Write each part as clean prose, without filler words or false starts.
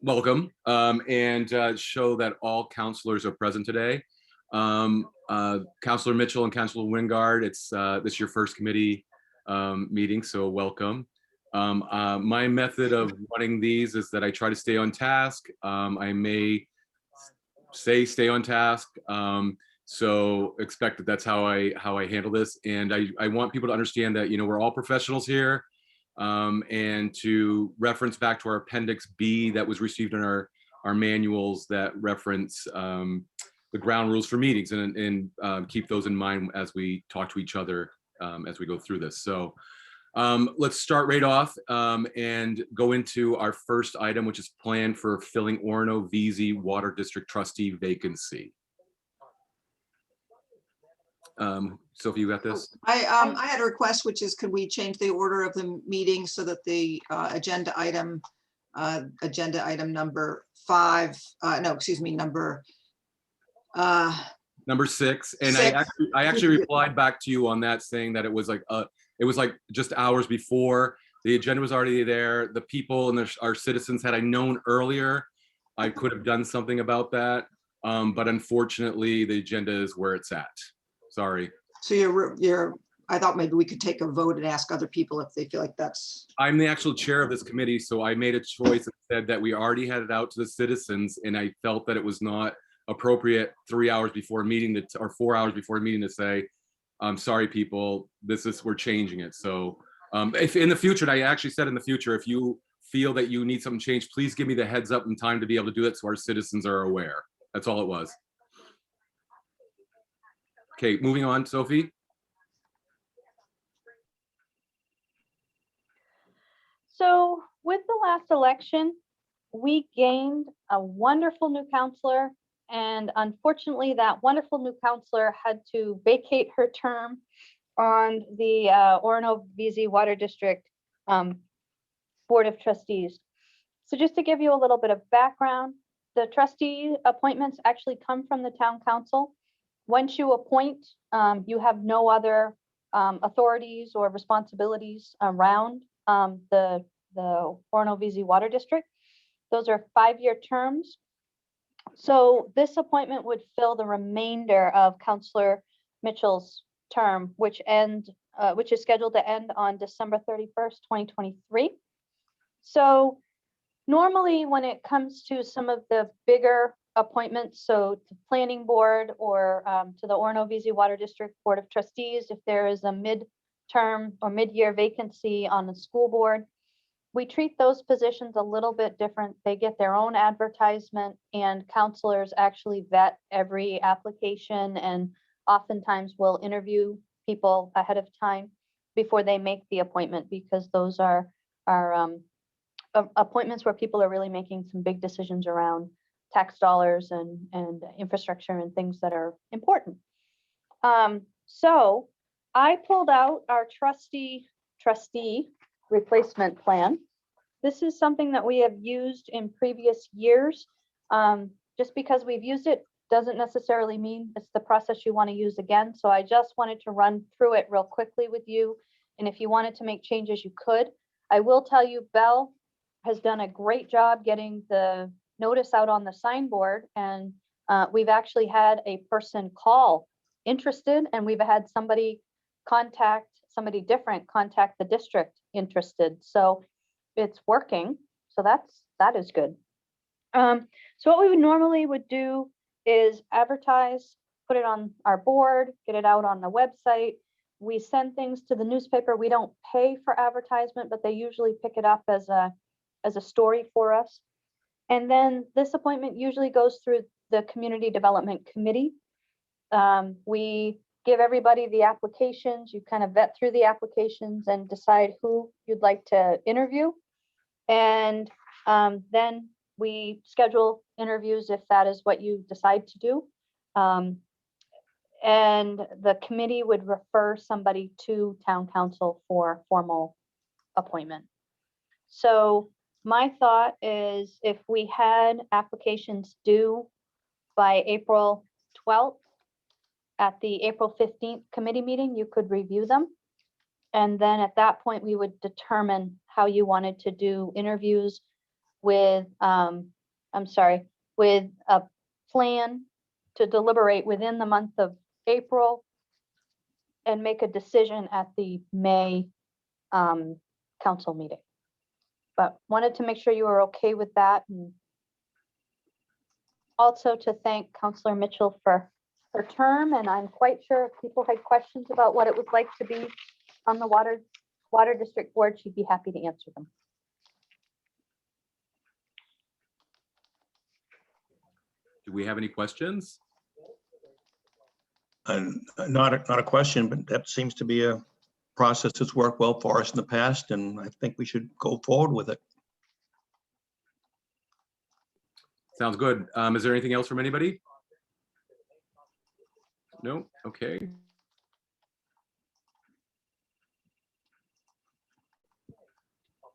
welcome, and show that all counselors are present today. Counselor Mitchell and Counselor Wingard, this is your first committee meeting, so welcome. My method of running these is that I try to stay on task. I may say stay on task, so expect that that's how I handle this. And I want people to understand that we're all professionals here. And to reference back to our Appendix B that was received in our manuals that reference the ground rules for meetings, and keep those in mind as we talk to each other as we go through this. So let's start right off and go into our first item, which is plan for filling Orono VZ Water District Trustee vacancy. Sophie, you got this? I had a request, which is, could we change the order of the meeting so that the agenda item number 5, number 6, and 6. I actually replied back to you on that, saying that it was like just hours before. The agenda was already there. The people and our citizens, had I known earlier, I could have done something about that. But unfortunately, the agenda is where it's at. Sorry. So I thought maybe we could take a vote and ask other people if they feel like that's. I'm the actual chair of this committee, so I made a choice and said that we already had it out to the citizens, and I felt that it was not appropriate 3 hours before a meeting or 4 hours before a meeting to say, I'm sorry, people, we're changing it. So if in the future, and I actually said in the future, if you feel that you need something changed, please give me the heads up and time to be able to do it so our citizens are aware. That's all it was. Okay, moving on, Sophie. So with the last election, we gained a wonderful new counselor, and unfortunately that wonderful new counselor had to vacate her term on the Orono VZ Water District Board of Trustees. So just to give you a little bit of background, the trustee appointments actually come from the town council. Once you appoint, you have no other authorities or responsibilities around the Orono VZ Water District. Those are 5-year terms. So this appointment would fill the remainder of Councillor Mitchell's term, which is scheduled to end on December 31st, 2023. So normally when it comes to some of the bigger appointments, so to planning board or to the Orono VZ Water District Board of Trustees, if there is a mid-term or mid-year vacancy on the school board, we treat those positions a little bit different. They get their own advertisement, and counselors actually vet every application, and oftentimes will interview people ahead of time before they make the appointment, because those are appointments where people are really making some big decisions around tax dollars and infrastructure and things that are important. So I pulled out our trustee replacement plan. This is something that we have used in previous years. Just because we've used it doesn't necessarily mean it's the process you want to use again. So I just wanted to run through it real quickly with you. And if you wanted to make changes, you could. I will tell you, Belle has done a great job getting the notice out on the signboard, and we've actually had a person call interested, and we've had somebody different contact the district interested. So it's working. So that is good. So what we would do is advertise, put it on our board, get it out on the website. We send things to the newspaper. We don't pay for advertisement, but they usually pick it up as a story for us. And then this appointment usually goes through the Community Development Committee. We give everybody the applications. You kind of vet through the applications and decide who you'd like to interview. And then we schedule interviews if that is what you decide to do. And the committee would refer somebody to town council for formal appointment. So my thought is, if we had applications due by April 12th, at the April 15th committee meeting, you could review them. And then at that point, we would determine how you wanted to do interviews with I'm sorry, with a plan to deliberate within the month of April and make a decision at the May council meeting. But wanted to make sure you were okay with that, and also to thank Councillor Mitchell for her term. And I'm quite sure if people had questions about what it was like to be on the Water District Board, she'd be happy to answer them. Do we have any questions? And not a question, but that seems to be a process that's worked well for us in the past, and I think we should go forward with it. Sounds good. Is there anything else from anybody? No? Okay.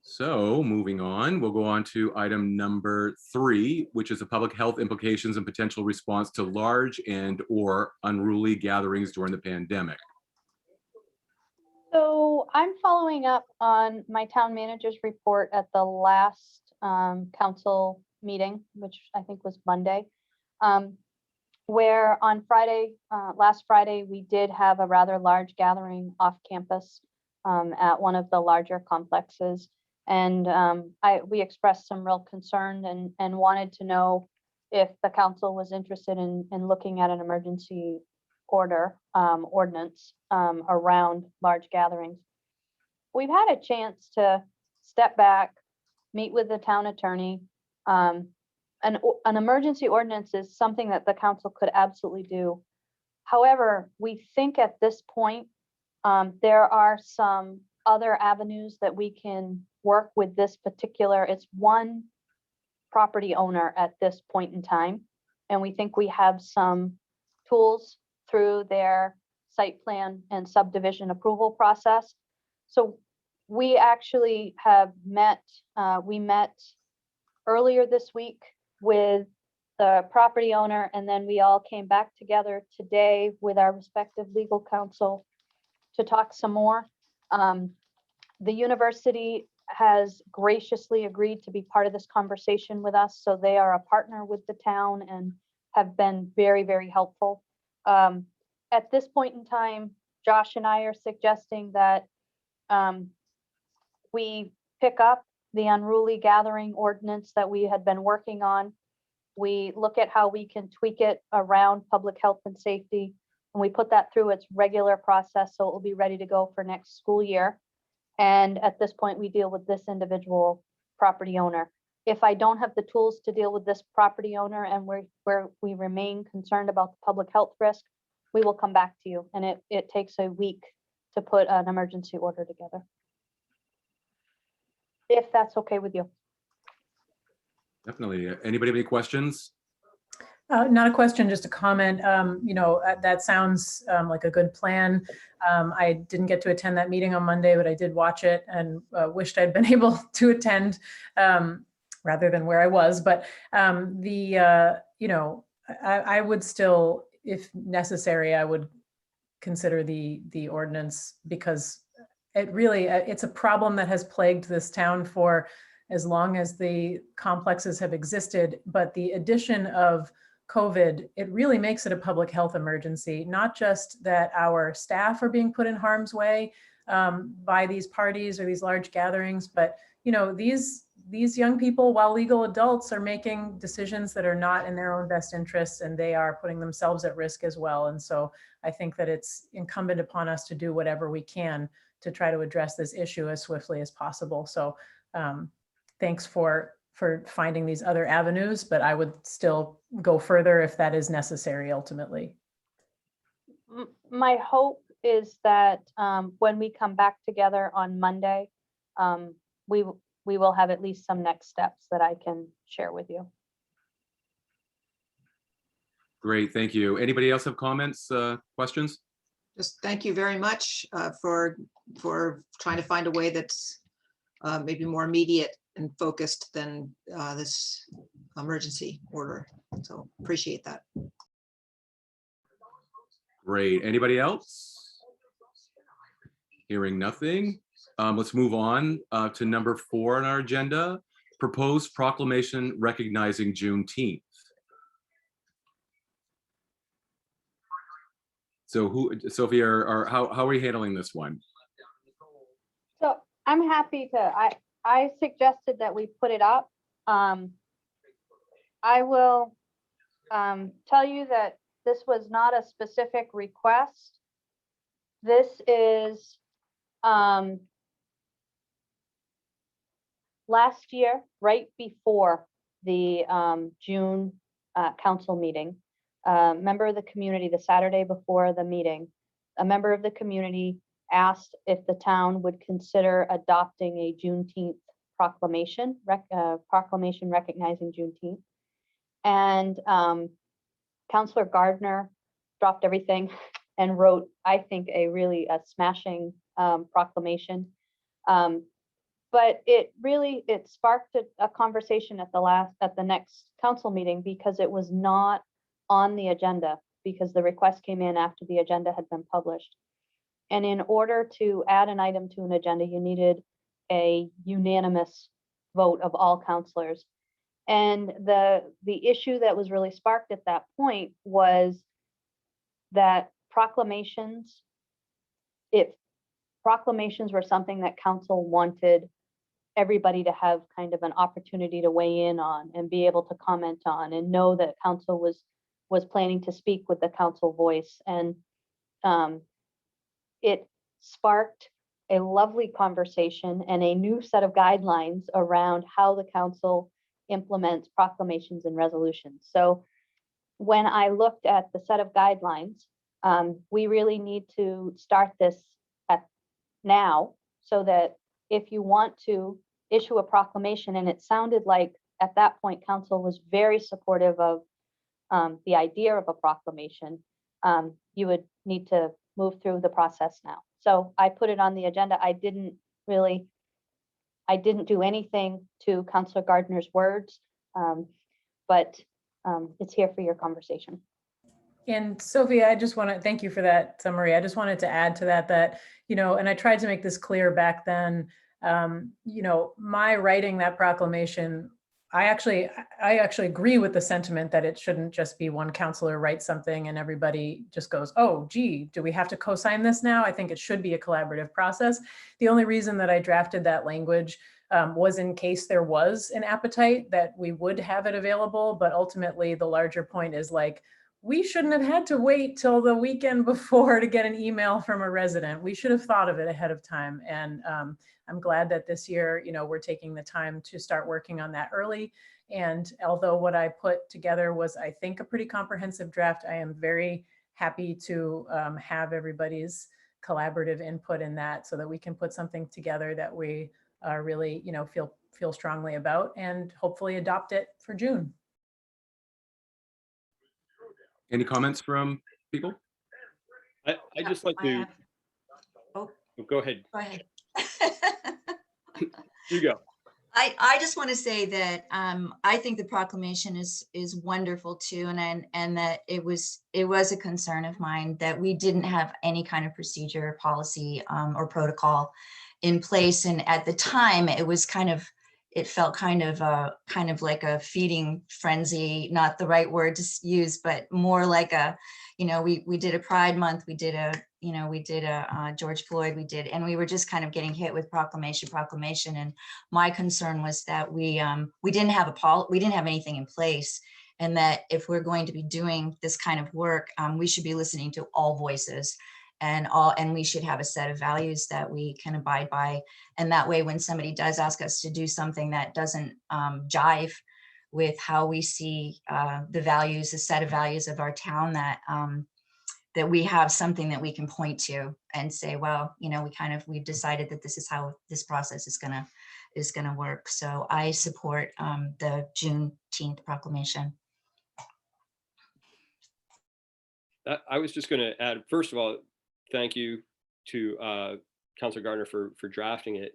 So moving on, we'll go on to item number 3, which is the public health implications and potential response to large and/or unruly gatherings during the pandemic. So I'm following up on my town manager's report at the last council meeting, which I think was Monday, where on Friday, last Friday, we did have a rather large gathering off campus at one of the larger complexes. And we expressed some real concern and wanted to know if the council was interested in looking at an emergency ordinance around large gatherings. We've had a chance to step back, meet with the town attorney. An emergency ordinance is something that the council could absolutely do. However, we think at this point, there are some other avenues that we can work with this particular, it's one property owner at this point in time. And we think we have some tools through their site plan and subdivision approval process. So we actually have met, we met earlier this week with the property owner, and then we all came back together today with our respective legal counsel to talk some more. The university has graciously agreed to be part of this conversation with us. So they are a partner with the town and have been very, very helpful. At this point in time, Josh and I are suggesting that we pick up the unruly gathering ordinance that we had been working on. We look at how we can tweak it around public health and safety, and we put that through its regular process so it will be ready to go for next school year. And at this point, we deal with this individual property owner. If I don't have the tools to deal with this property owner and where we remain concerned about the public health risk, we will come back to you. And it takes a week to put an emergency order together. If that's okay with you. Definitely. Anybody have any questions? Not a question, just a comment. That sounds like a good plan. I didn't get to attend that meeting on Monday, but I did watch it and wished I'd been able to attend rather than where I was. But I would still, if necessary, I would consider the ordinance, because it's a problem that has plagued this town for as long as the complexes have existed. But the addition of COVID, it really makes it a public health emergency, not just that our staff are being put in harm's way by these parties or these large gatherings, but these young people, while legal adults, are making decisions that are not in their own best interests, and they are putting themselves at risk as well. And so I think that it's incumbent upon us to do whatever we can to try to address this issue as swiftly as possible. So thanks for finding these other avenues, but I would still go further if that is necessary ultimately. My hope is that when we come back together on Monday, we will have at least some next steps that I can share with you. Great, thank you. Anybody else have comments, questions? Just thank you very much for trying to find a way that's maybe more immediate and focused than this emergency order. So appreciate that. Great. Anybody else? Hearing nothing. Let's move on to number 4 on our agenda, proposed proclamation recognizing Juneteenth. So Sophie, how are we handling this one? So I'm happy to, I suggested that we put it up. I will tell you that this was not a specific request. This is last year, right before the June council meeting. A member of the community, the Saturday before the meeting, a member of the community asked if the town would consider adopting a Juneteenth proclamation, proclamation recognizing Juneteenth. And Councillor Gardner dropped everything and wrote, I think, a smashing proclamation. But it sparked a conversation at the next council meeting, because it was not on the agenda, because the request came in after the agenda had been published. And in order to add an item to an agenda, you needed a unanimous vote of all councillors. And the issue that was really sparked at that point was that proclamations were something that council wanted everybody to have kind of an opportunity to weigh in on and be able to comment on, and know that council was planning to speak with the council voice. And it sparked a lovely conversation and a new set of guidelines around how the council implements proclamations and resolutions. So when I looked at the set of guidelines, we really need to start this now, so that if you want to issue a proclamation, and it sounded like at that point council was very supportive of the idea of a proclamation, you would need to move through the process now. So I put it on the agenda. I didn't do anything to Councillor Gardner's words, but it's here for your conversation. And Sophie, I just want to thank you for that summary. I just wanted to add to that, and I tried to make this clear back then, my writing that proclamation, I actually agree with the sentiment that it shouldn't just be one councillor writes something and everybody just goes, oh, gee, do we have to co-sign this now? I think it should be a collaborative process. The only reason that I drafted that language was in case there was an appetite that we would have it available. But ultimately, the larger point is, like, we shouldn't have had to wait till the weekend before to get an email from a resident. We should have thought of it ahead of time. And I'm glad that this year, we're taking the time to start working on that early. And although what I put together was, I think, a pretty comprehensive draft, I am very happy to have everybody's collaborative input in that, so that we can put something together that we really, feel strongly about, and hopefully adopt it for June. Any comments from people? I just like to. Go ahead. Go ahead. You go. I just want to say that I think the proclamation is wonderful too, and that it was a concern of mine that we didn't have any kind of procedure, policy, or protocol in place. And at the time, it felt kind of like a feeding frenzy, not the right word to use, but more like we did a Pride Month, we did a George Floyd, and we were just kind of getting hit with proclamation. And my concern was that we didn't have anything in place, and that if we're going to be doing this kind of work, we should be listening to all voices, and we should have a set of values that we can abide by. And that way, when somebody does ask us to do something that doesn't jive with how we see the set of values of our town, that we have something that we can point to and say, well, we've decided that this is how this process is gonna work. So I support the Juneteenth proclamation. I was just going to add, first of all, thank you to Councilor Gardner for drafting it.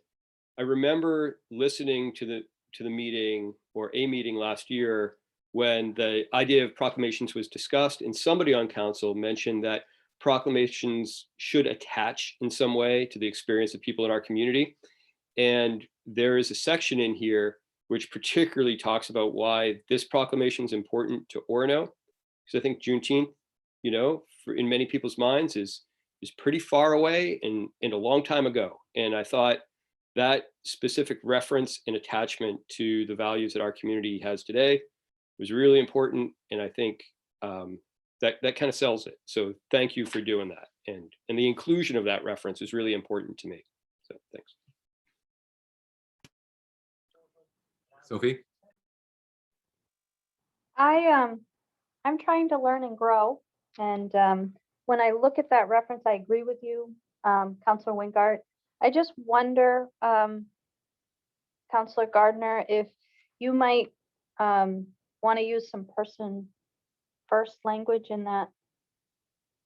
I remember listening to the meeting, or a meeting last year, when the idea of proclamations was discussed, and somebody on council mentioned that proclamations should attach in some way to the experience of people in our community. And there is a section in here which particularly talks about why this proclamation is important to Orono. Because I think Juneteenth, you know, in many people's minds is pretty far away and a long time ago. And I thought that specific reference and attachment to the values that our community has today was really important. And I think that kind of sells it. So thank you for doing that. And the inclusion of that reference is really important to me. So thanks. Sophie? I'm trying to learn and grow. And when I look at that reference, I agree with you, Councilor Wingart. I just wonder, Councilor Gardner, if you might want to use some person first language in that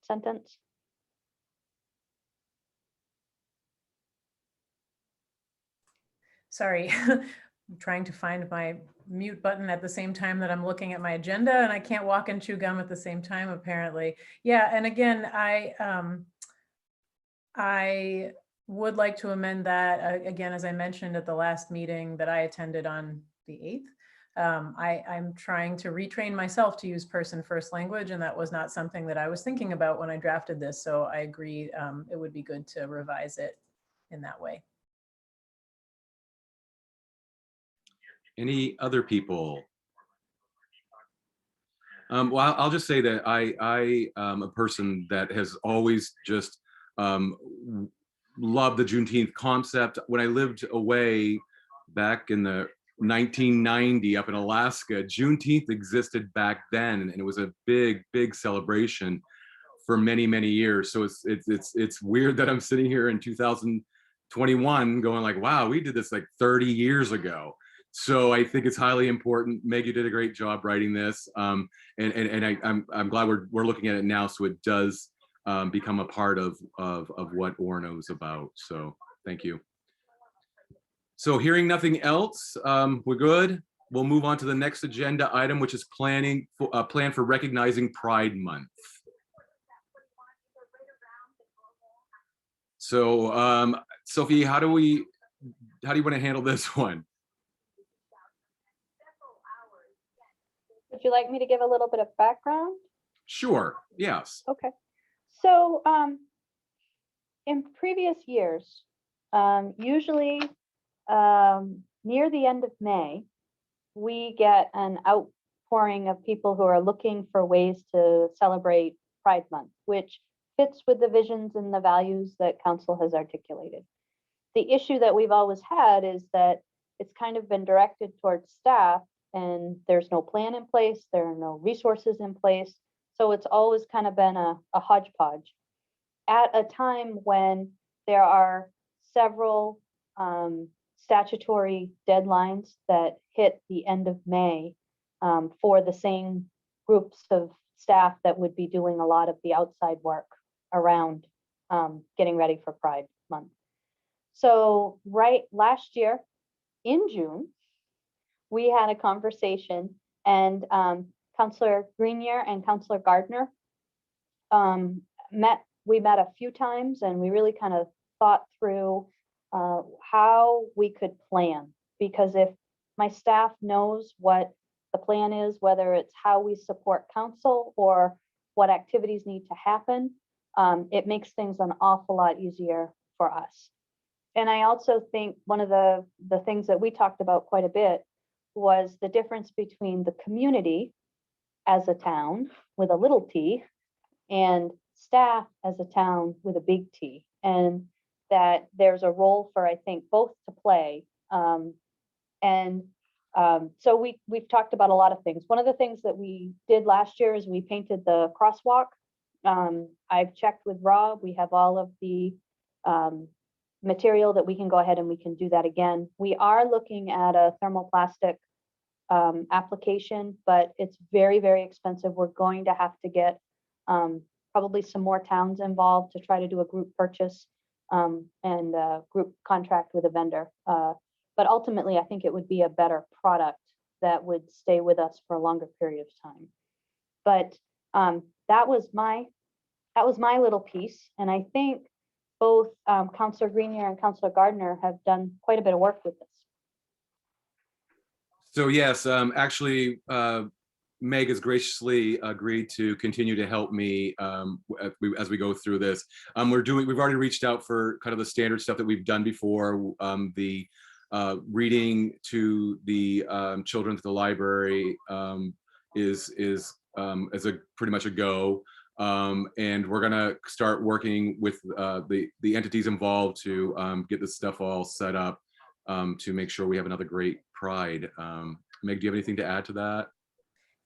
sentence. Sorry, I'm trying to find my mute button at the same time that I'm looking at my agenda, and I can't walk and chew gum at the same time, apparently. Yeah, and again, I would like to amend that, again, as I mentioned at the last meeting that I attended on the 8th. I'm trying to retrain myself to use person first language, and that was not something that I was thinking about when I drafted this. So I agree, it would be good to revise it in that way. Any other people? Well, I'll just say that I am a person that has always just loved the Juneteenth concept. When I lived away back in the 1990 up in Alaska, Juneteenth existed back then, and it was a big celebration for many years. So it's weird that I'm sitting here in 2021 going like, wow, we did this like 30 years ago. So I think it's highly important. Meg, you did a great job writing this, and I'm glad we're looking at it now, so it does become a part of what Orono is about. So thank you. So hearing nothing else, we're good. We'll move on to the next agenda item, which is plan for recognizing Pride Month. So Sophie, how do you want to handle this one? Would you like me to give a little bit of background? Sure, yes. Okay. So in previous years, usually near the end of May, we get an outpouring of people who are looking for ways to celebrate Pride Month, which fits with the visions and the values that council has articulated. The issue that we've always had is that it's kind of been directed towards staff, and there's no plan in place, there are no resources in place. So it's always kind of been a hodgepodge. At a time when there are several statutory deadlines that hit the end of May for the same groups of staff that would be doing a lot of the outside work around getting ready for Pride Month. So right last year in June, we had a conversation, and Councilor Grenier and Councilor Gardner we met a few times, and we really kind of thought through how we could plan, because if my staff knows what the plan is, whether it's how we support council or what activities need to happen, it makes things an awful lot easier for us. And I also think one of the things that we talked about quite a bit was the difference between the community as a town with a little t and staff as a town with a big T, and that there's a role for, I think, both to play. So we've talked about a lot of things. One of the things that we did last year is we painted the crosswalk. I've checked with Rob. We have all of the material that we can go ahead and we can do that again. We are looking at a thermoplastic application, but it's very expensive. We're going to have to get probably some more towns involved to try to do a group purchase and a group contract with a vendor. But ultimately, I think it would be a better product that would stay with us for a longer period of time. But that was my little piece, and I think both Councilor Grenier and Councilor Gardner have done quite a bit of work with this. So yes, actually, Meg has graciously agreed to continue to help me as we go through this. We've already reached out for kind of the standard stuff that we've done before. The reading to the children at the library is pretty much a go. And we're gonna start working with the entities involved to get this stuff all set up to make sure we have another great Pride. Meg, do you have anything to add to that?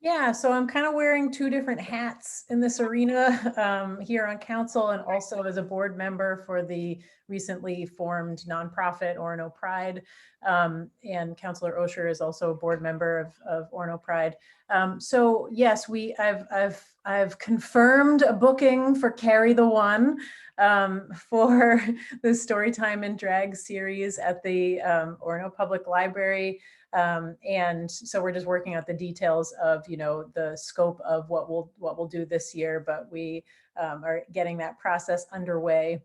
Yeah, so I'm kind of wearing two different hats in this arena here on council and also as a board member for the recently formed nonprofit Orono Pride. And Councilor Osher is also a board member of Orono Pride. So yes, I've confirmed a booking for Carry the One for the Storytime and Drag series at the Orono Public Library. And so we're just working out the details of, the scope of what we'll do this year, but we are getting that process underway.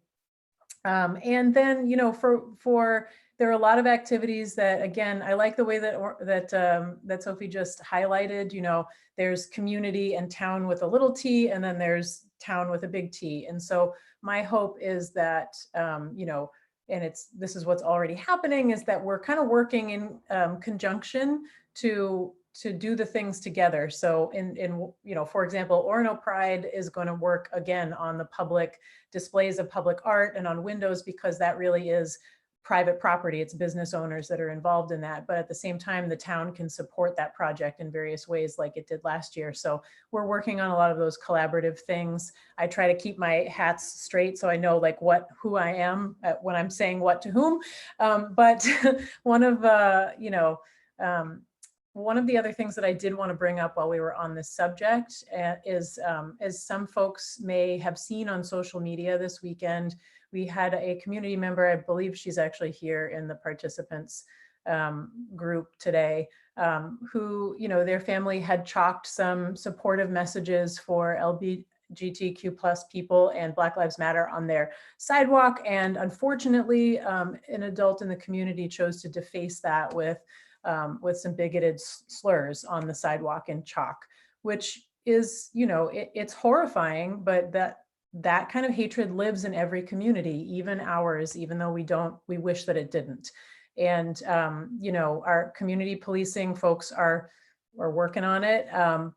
And then, there are a lot of activities that, again, I like the way that Sophie just highlighted. There's community and town with a little t, and then there's town with a big T. And so my hope is that, and this is what's already happening, is that we're kind of working in conjunction to do the things together. So for example, Orono Pride is going to work again on the public displays of public art and on windows, because that really is private property. It's business owners that are involved in that. But at the same time, the town can support that project in various ways like it did last year. So we're working on a lot of those collaborative things. I try to keep my hats straight so I know who I am when I'm saying what to whom. But one of the other things that I did want to bring up while we were on this subject is, as some folks may have seen on social media this weekend, we had a community member, I believe she's actually here in the participants group today, who, their family had chalked some supportive messages for LGBTQ+ people and Black Lives Matter on their sidewalk. And unfortunately, an adult in the community chose to deface that with some bigoted slurs on the sidewalk in chalk, which is, it's horrifying, but that kind of hatred lives in every community, even ours, even though we wish that it didn't. And, our community policing folks are working on it.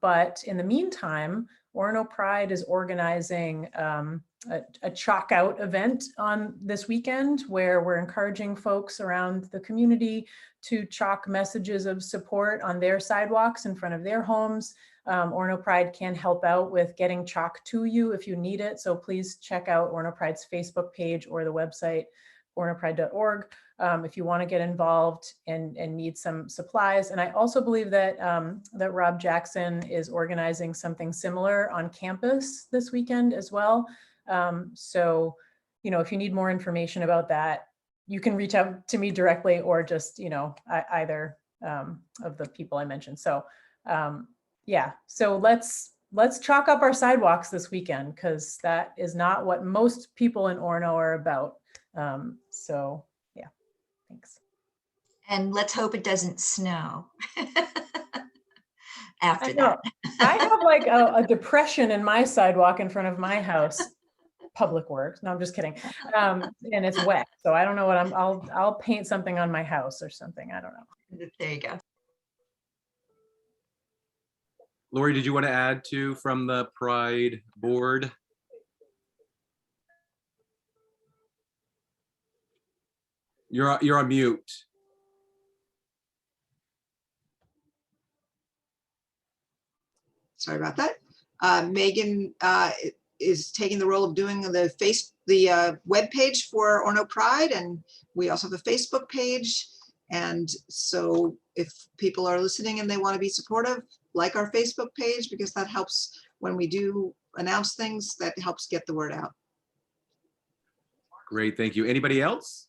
But in the meantime, Orono Pride is organizing a chalk out event on this weekend where we're encouraging folks around the community to chalk messages of support on their sidewalks in front of their homes. Orono Pride can help out with getting chalk to you if you need it. So please check out Orono Pride's Facebook page or the website, oronopride.org, if you want to get involved and need some supplies. And I also believe that that Rob Jackson is organizing something similar on campus this weekend as well. So, if you need more information about that, you can reach out to me directly or just, either of the people I mentioned. So, yeah, so let's chalk up our sidewalks this weekend, because that is not what most people in Orono are about. So yeah, thanks. And let's hope it doesn't snow after I know. that. I have a depression in my sidewalk in front of my house, Public Works. No, I'm just kidding. And it's wet, so I don't know what I'll paint something on my house or something. I don't know. There you go. Lori, did you want to add from the Pride board? You're on mute. Sorry about that. Megan is taking the role of doing the web page for Orono Pride, and we also have a Facebook page. And so if people are listening and they want to be supportive, like our Facebook page, because that helps when we do announce things, that helps get the word out. Great, thank you. Anybody else?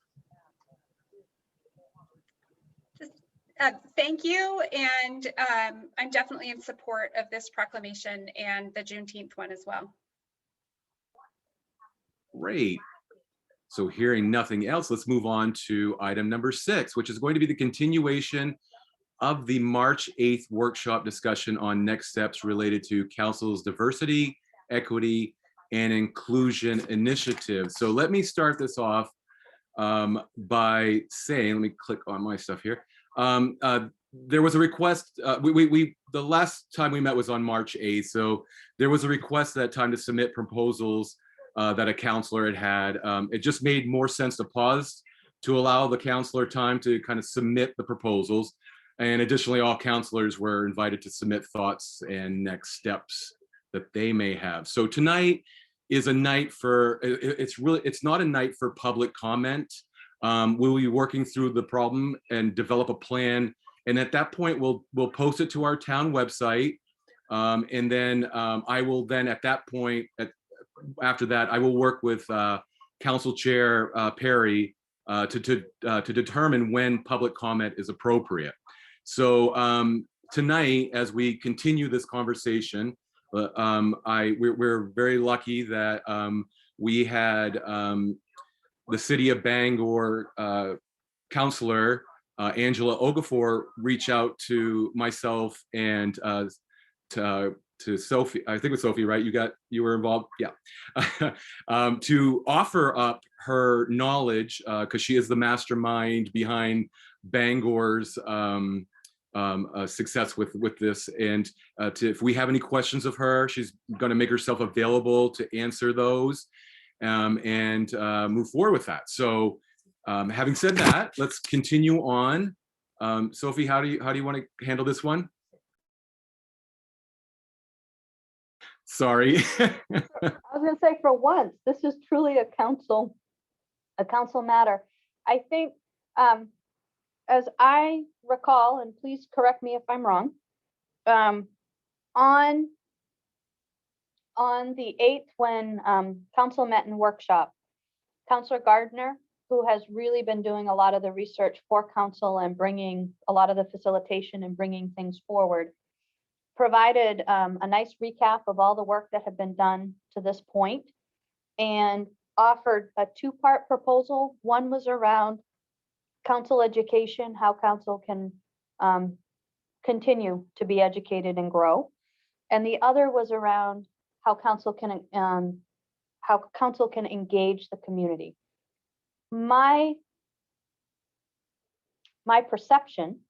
Thank you, and I'm definitely in support of this proclamation and the Juneteenth one as well. Great. So hearing nothing else, let's move on to item number 6, which is going to be the continuation of the March 8th workshop discussion on next steps related to council's diversity, equity, and inclusion initiative. So let me start this off by saying, let me click on my stuff here. There was a request, the last time we met was on March 8th. So there was a request at that time to submit proposals that a counselor had. It just made more sense to pause to allow the counselor time to kind of submit the proposals. And additionally, all counselors were invited to submit thoughts and next steps that they may have. So tonight is a night for, it's not a night for public comment. We'll be working through the problem and develop a plan. And at that point, we'll post it to our town website. And then I will then at that point, after that, I will work with Council Chair Perry to determine when public comment is appropriate. So tonight, as we continue this conversation, we're very lucky that we had the City of Bangor Councilor Angela Okafor reach out to myself and to Sophie. I think it was Sophie, right? You were involved, yeah. To offer up her knowledge because she is the mastermind behind Bangor's success with this, and if we have any questions of her, she's going to make herself available to answer those and move forward with that. So having said that, let's continue on. Sophie, how do you want to handle this one? Sorry. I was going to say, for once, this is truly a council matter. I think, as I recall, and please correct me if I'm wrong, on the 8th, when council met in workshop, Councilor Gardner, who has really been doing a lot of the research for council and bringing a lot of the facilitation and bringing things forward, provided a nice recap of all the work that had been done to this point and offered a two-part proposal. One was around council education, how council can continue to be educated and grow. And the other was around how council can engage the community. My perception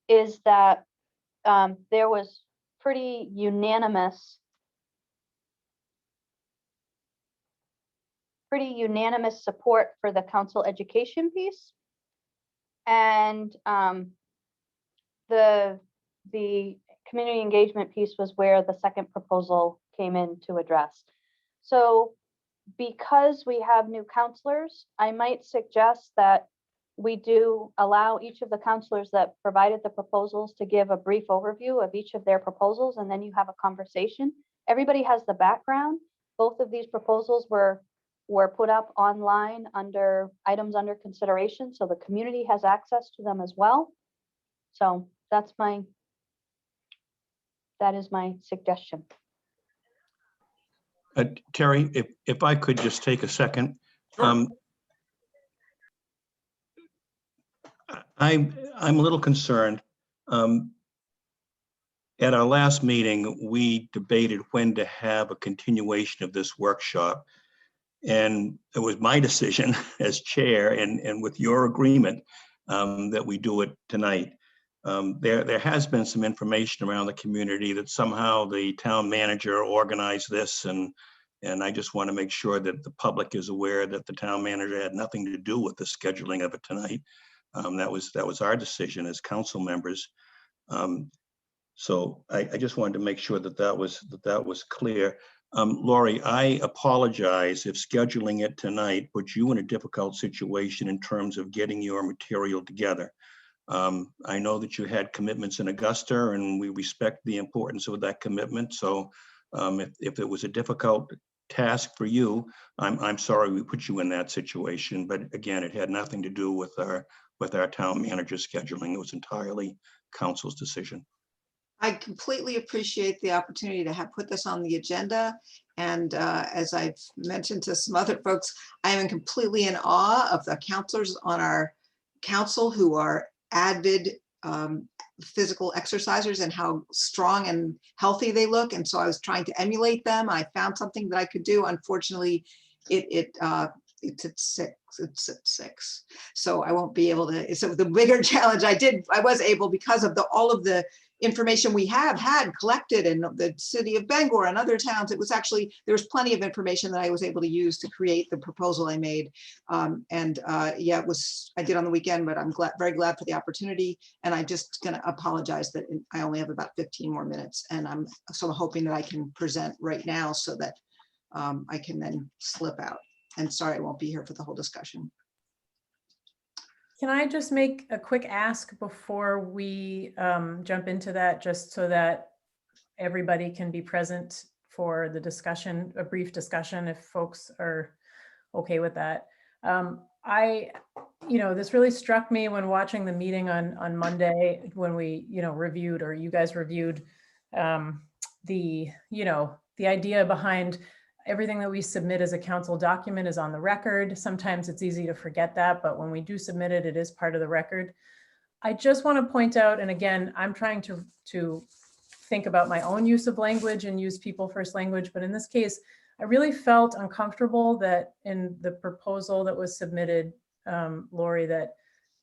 is that there was pretty unanimous support for the council education piece, and the community engagement piece was where the second proposal came in to address. So because we have new counselors, I might suggest that we do allow each of the counselors that provided the proposals to give a brief overview of each of their proposals, and then you have a conversation. Everybody has the background. Both of these proposals were put up online under items under consideration, so the community has access to them as well. So that is my suggestion. Terry, if I could just take a second. Sure. I'm a little concerned. At our last meeting, we debated when to have a continuation of this workshop. And it was my decision as chair and with your agreement that we do it tonight. There has been some information around the community that somehow the town manager organized this, and I just want to make sure that the public is aware that the town manager had nothing to do with the scheduling of it tonight. That was our decision as council members. So I just wanted to make sure that was clear. Lori, I apologize if scheduling it tonight puts you in a difficult situation in terms of getting your material together. I know that you had commitments in Augusta, and we respect the importance of that commitment. So if it was a difficult task for you, I'm sorry we put you in that situation. But again, it had nothing to do with our town manager scheduling. It was entirely council's decision. I completely appreciate the opportunity to have put this on the agenda. And as I've mentioned to some other folks, I am completely in awe of the counselors on our council who are avid physical exercisers and how strong and healthy they look. And so I was trying to emulate them. I found something that I could do. Unfortunately, it's at 6. It's at 6. So I won't be able to. So the bigger challenge I was able, because of all of the information we had collected in the city of Bangor and other towns. It was actually, there was plenty of information that I was able to use to create the proposal I made. Yeah, I did on the weekend, but I'm very glad for the opportunity. And I'm just going to apologize that I only have about 15 more minutes. And I'm hoping that I can present right now so that I can then slip out. And sorry, I won't be here for the whole discussion. Can I just make a quick ask before we jump into that, just so that everybody can be present for the discussion, a brief discussion, if folks are okay with that. This really struck me when watching the meeting on Monday, when we, reviewed, or you guys reviewed the idea behind everything that we submit as a council document is on the record. Sometimes it's easy to forget that, but when we do submit it, it is part of the record. I just want to point out, and again, I'm trying to think about my own use of language and use people first language, but in this case, I really felt uncomfortable that in the proposal that was submitted, Lori, that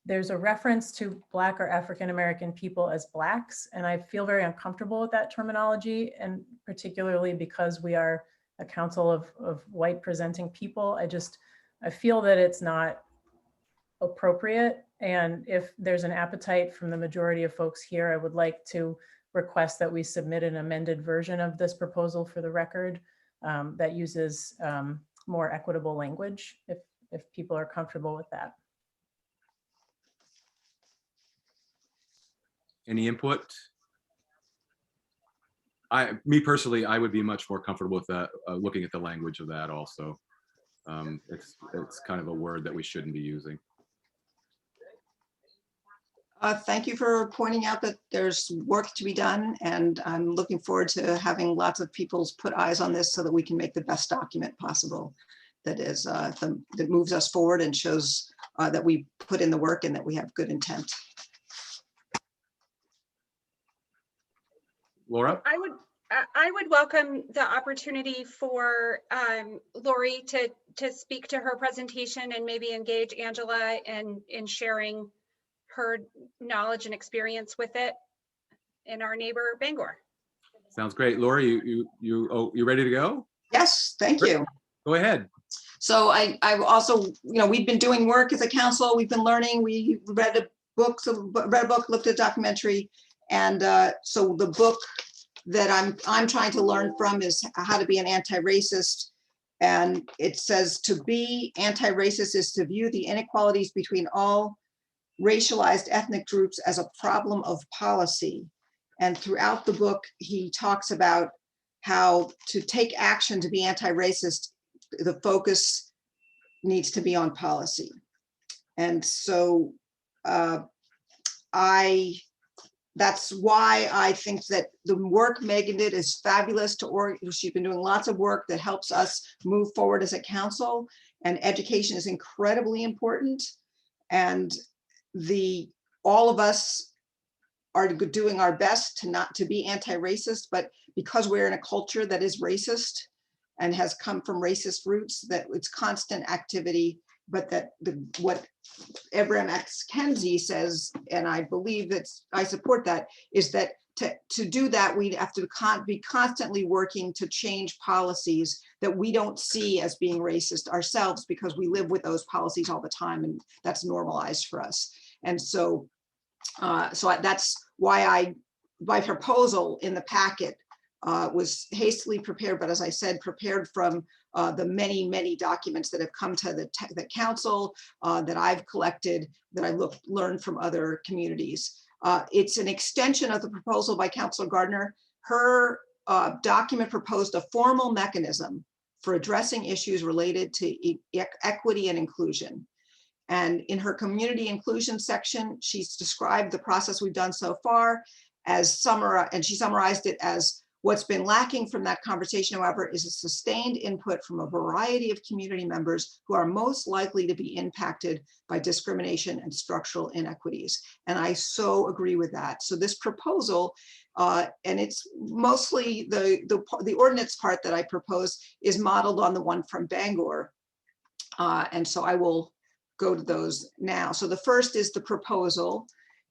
there's a reference to Black or African-American people as Blacks, and I feel very uncomfortable with that terminology, and particularly because we are a council of white presenting people. I feel that it's not appropriate. And if there's an appetite from the majority of folks here, I would like to request that we submit an amended version of this proposal for the record that uses more equitable language, if people are comfortable with that. Any input? Me personally, I would be much more comfortable with that, looking at the language of that also. It's kind of a word that we shouldn't be using. Thank you for pointing out that there's work to be done, and I'm looking forward to having lots of people put eyes on this so that we can make the best document possible that is that moves us forward and shows that we put in the work and that we have good intent. Laura? I would welcome the opportunity for Lori to speak to her presentation and maybe engage Angela in sharing her knowledge and experience with it in our neighbor Bangor. Sounds great. Lori, you ready to go? Yes, thank you. Go ahead. So I also, we've been doing work as a council. We've been learning. We read a book, looked at a documentary, and so the book that I'm trying to learn from is How to Be an Anti-Racist. And it says to be anti-racist is to view the inequalities between all racialized ethnic groups as a problem of policy. And throughout the book, he talks about how to take action to be anti-racist, the focus needs to be on policy. And so that's why I think that the work Megan did is fabulous. She's been doing lots of work that helps us move forward as a council, and education is incredibly important. And all of us are doing our best not to be anti-racist, but because we're in a culture that is racist and has come from racist roots, that it's constant activity, but that what Ibram X. Kendi says, and I believe that I support that, is that to do that, we have to be constantly working to change policies that we don't see as being racist ourselves, because we live with those policies all the time, and that's normalized for us. And so, that's why my proposal in the packet was hastily prepared, but as I said, prepared from the many documents that have come to the council that I've collected, that I learned from other communities. It's an extension of the proposal by Councilor Gardner. Her document proposed a formal mechanism for addressing issues related to equity and inclusion. And in her community inclusion section, she's described the process we've done so far as and she summarized it as What's been lacking from that conversation, however, is a sustained input from a variety of community members who are most likely to be impacted by discrimination and structural inequities. And I so agree with that. So this proposal, and it's mostly the ordinance part that I propose is modeled on the one from Bangor. And so I will go to those now. So the first is the proposal.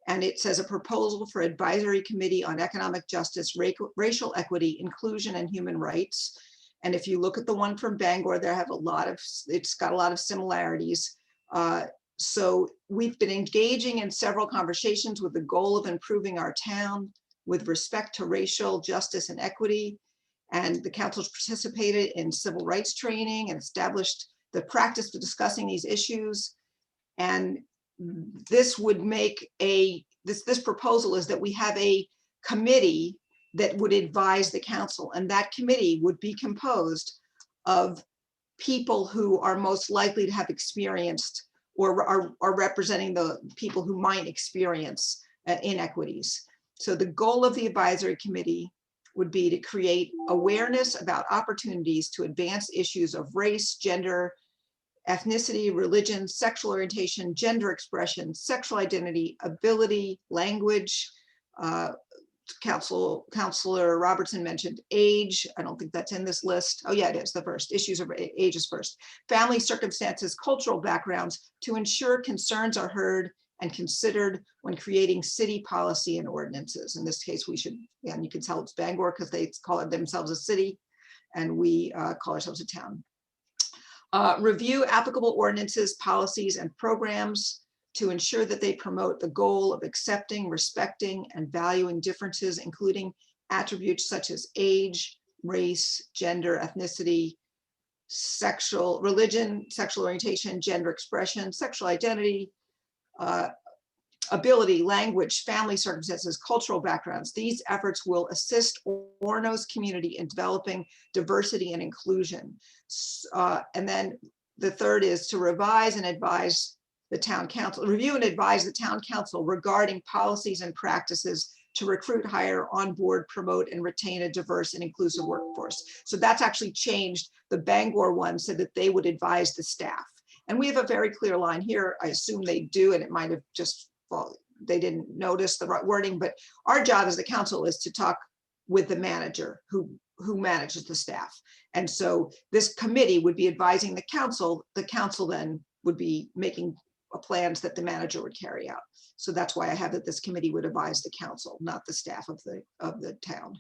And it says a proposal for advisory committee on economic justice, racial equity, inclusion, and human rights. And if you look at the one from Bangor, it's got a lot of similarities. So we've been engaging in several conversations with the goal of improving our town with respect to racial justice and equity. And the council's participated in civil rights training and established the practice of discussing these issues. And this would make this proposal is that we have a committee that would advise the council, and that committee would be composed of people who are most likely to have experienced or are representing the people who might experience inequities. So the goal of the advisory committee would be to create awareness about opportunities to advance issues of race, gender, ethnicity, religion, sexual orientation, gender expression, sexual identity, ability, language. Councilor Robertson mentioned age. I don't think that's in this list. Oh yeah, it is the first. Issues of age is first. Family circumstances, cultural backgrounds, to ensure concerns are heard and considered when creating city policy and ordinances. In this case, we should, and you can tell it's Bangor because they call it themselves a city and we call ourselves a town. Review applicable ordinances, policies, and programs to ensure that they promote the goal of accepting, respecting, and valuing differences, including attributes such as age, race, gender, ethnicity, religion, sexual orientation, gender expression, sexual identity, ability, language, family circumstances, cultural backgrounds. These efforts will assist Orono's community in developing diversity and inclusion. And then the third is to revise and advise the town council, review and advise the town council regarding policies and practices to recruit, hire, onboard, promote, and retain a diverse and inclusive workforce. So that's actually changed. The Bangor one said that they would advise the staff. And we have a very clear line here. I assume they do, and it might have just, well, they didn't notice the right wording, but our job as the council is to talk with the manager who manages the staff. And so this committee would be advising the council then would be making plans that the manager would carry out. So that's why I have that this committee would advise the council, not the staff of the town.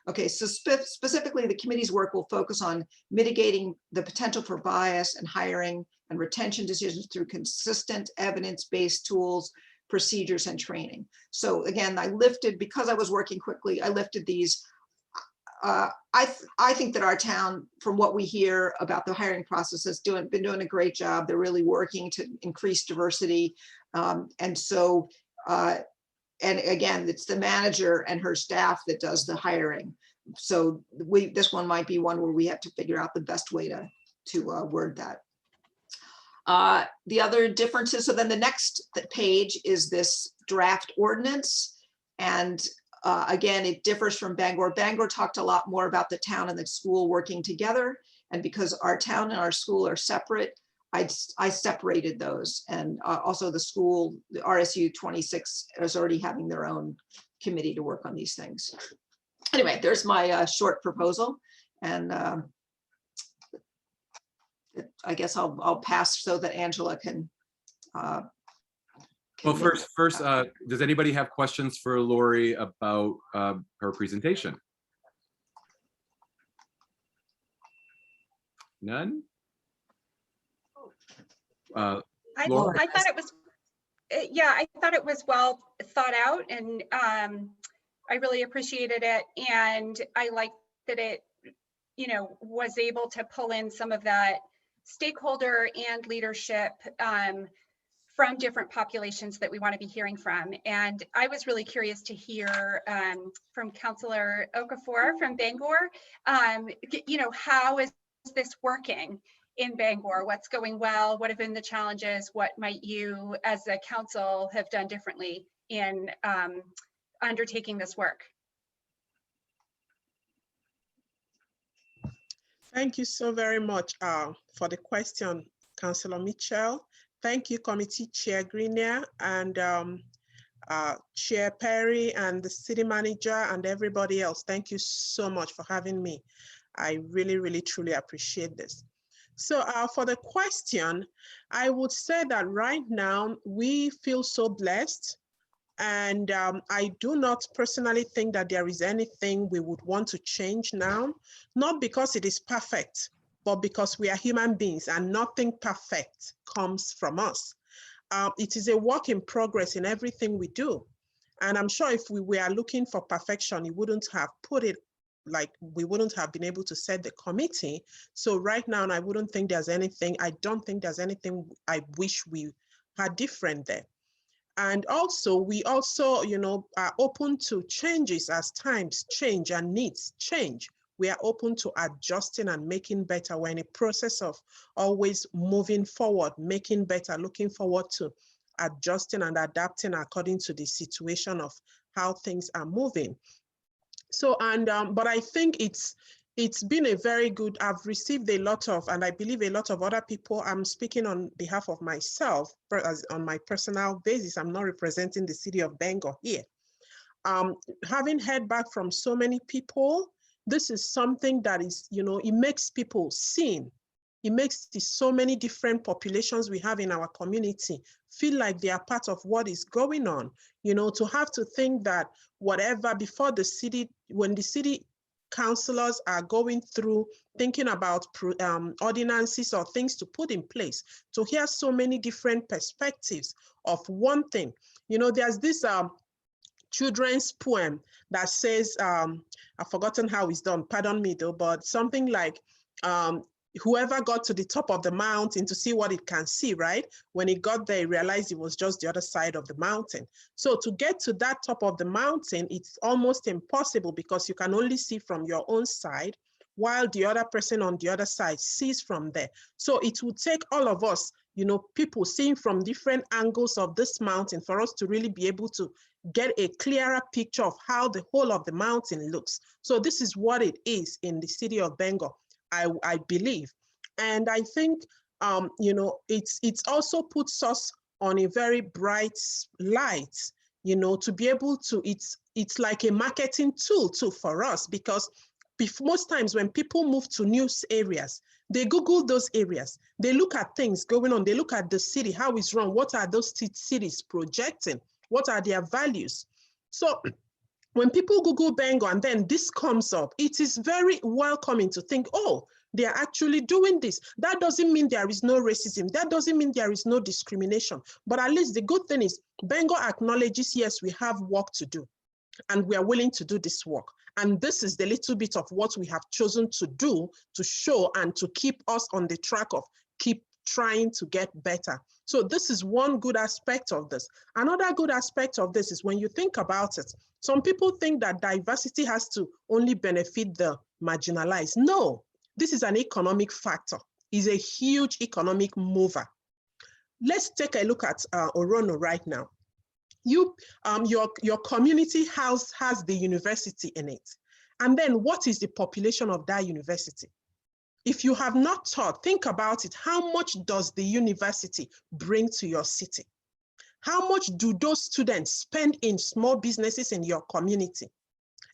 Okay, so specifically the committee's work will focus on mitigating the potential for bias and hiring and retention decisions through consistent evidence-based tools, procedures, and training. So again, because I was working quickly, I lifted these. I think that our town, from what we hear about the hiring process, has been doing a great job. They're really working to increase diversity. And so, and again, it's the manager and her staff that does the hiring. So this one might be one where we have to figure out the best way to word that. The other differences, so then the next page is this draft ordinance. And again, it differs from Bangor. Bangor talked a lot more about the town and the school working together. And because our town and our school are separate, I separated those. And also the school, the RSU 26 is already having their own committee to work on these things. Anyway, there's my short proposal. And I guess I'll pass so that Angela can. Well, first, does anybody have questions for Lori about her presentation? None? I thought it was, yeah, I thought it was well thought out, and I really appreciated it. And I liked that it, was able to pull in some of that stakeholder and leadership from different populations that we want to be hearing from. And I was really curious to hear from Councillor Okafor from Bangor, how is this working in Bangor? What's going well? What have been the challenges? What might you as a council have done differently in undertaking this work? Thank you so very much for the question, Councillor Mitchell. Thank you, Committee Chair Grenier and Chair Perry and the City Manager and everybody else. Thank you so much for having me. I really, really, truly appreciate this. So for the question, I would say that right now we feel so blessed. And I do not personally think that there is anything we would want to change now, not because it is perfect, but because we are human beings and nothing perfect comes from us. It is a work in progress in everything we do. And I'm sure if we were looking for perfection, you wouldn't have put it like we wouldn't have been able to set the committee. So right now, I wouldn't think there's anything, I don't think there's anything I wish we had different there. And also, we also, you know, are open to changes as times change and needs change. We are open to adjusting and making better. We're in a process of always moving forward, making better, looking forward to adjusting and adapting according to the situation of how things are moving. So, and, but I think it's been a very good, I've received a lot of, and I believe a lot of other people, I'm speaking on behalf of myself, on my personal basis, I'm not representing the city of Bangor here. Having heard back from so many people, this is something that is, you know, it makes people seen. It makes so many different populations we have in our community feel like they are part of what is going on. You know, to have to think that whatever before the city, when the city councillors are going through thinking about ordinances or things to put in place, to hear so many different perspectives of one thing. You know, there's this children's poem that says, I've forgotten how it's done, pardon me though, but something like, whoever got to the top of the mountain to see what it can see, right? When it got there, it realized it was just the other side of the mountain. So to get to that top of the mountain, it's almost impossible because you can only see from your own side while the other person on the other side sees from there. So it would take all of us, you know, people seeing from different angles of this mountain for us to really be able to get a clearer picture of how the whole of the mountain looks. So this is what it is in the city of Bangor. I believe. And I think, you know, it's also puts us on a very bright light, you know, to be able to, it's like a marketing tool too for us, because most times when people move to new areas, they Google those areas, they look at things going on, they look at the city, how it's run, what are those cities projecting, what are their values. So when people Google Bangor and then this comes up, it is very welcoming to think, oh, they are actually doing this. That doesn't mean there is no racism. That doesn't mean there is no discrimination. But at least the good thing is Bangor acknowledges, yes, we have work to do and we are willing to do this work. And this is the little bit of what we have chosen to do to show and to keep us on the track of keep trying to get better. So this is one good aspect of this. Another good aspect of this is when you think about it, some people think that diversity has to only benefit the marginalized. No, this is an economic factor. It's a huge economic mover. Let's take a look at Orono right now. Your community house has the university in it. And then what is the population of that university? If you have not taught, think about it. How much does the university bring to your city? How much do those students spend in small businesses in your community?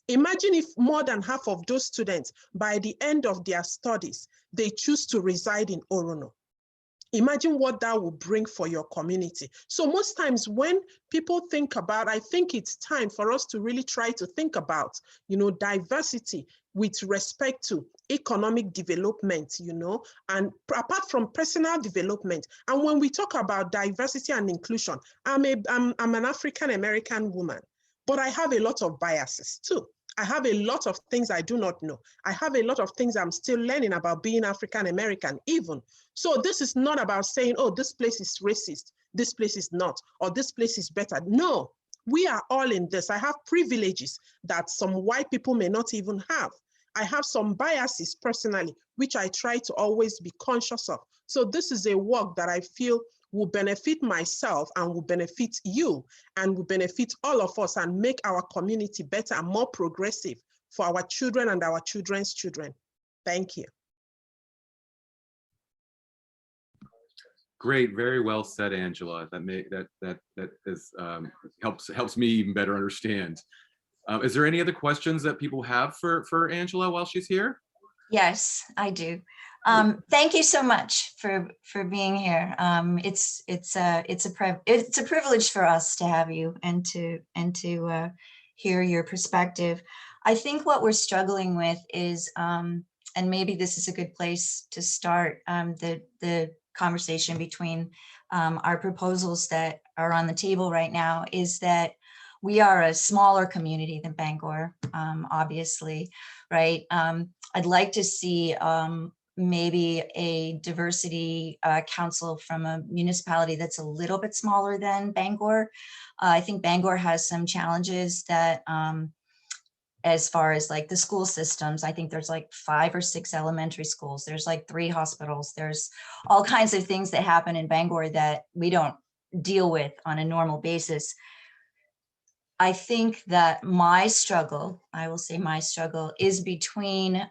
Imagine if more than half of those students, by the end of their studies, they choose to reside in Orono. Imagine what that will bring for your community. So most times when people think about, I think it's time for us to really try to think about, you know, diversity with respect to economic development, you know, and apart from personal development. And when we talk about diversity and inclusion, I'm an African-American woman, but I have a lot of biases too. I have a lot of things I do not know. I have a lot of things I'm still learning about being African-American even. So this is not about saying, oh, this place is racist, this place is not, or this place is better. No, we are all in this. I have privileges that some white people may not even have. I have some biases personally, which I try to always be conscious of. So this is a work that I feel will benefit myself and will benefit you and will benefit all of us and make our community better and more progressive for our children and our children's children. Thank you. Great, very well said, Angela. That is helps me even better understand. Is there any other questions that people have for Angela while she's here? Yes, I do. Thank you so much for being here. It's a privilege for us to have you and to hear your perspective. I think what we're struggling with is, and maybe this is a good place to start the conversation between our proposals that are on the table right now, is that we are a smaller community than Bangor, obviously, right? I'd like to see maybe a diversity council from a municipality that's a little bit smaller than Bangor. I think Bangor has some challenges that as far as like the school systems, I think there's like 5 or 6 elementary schools. There's like 3 hospitals. There's all kinds of things that happen in Bangor that we don't deal with on a normal basis. I think that my struggle, I will say my struggle, is between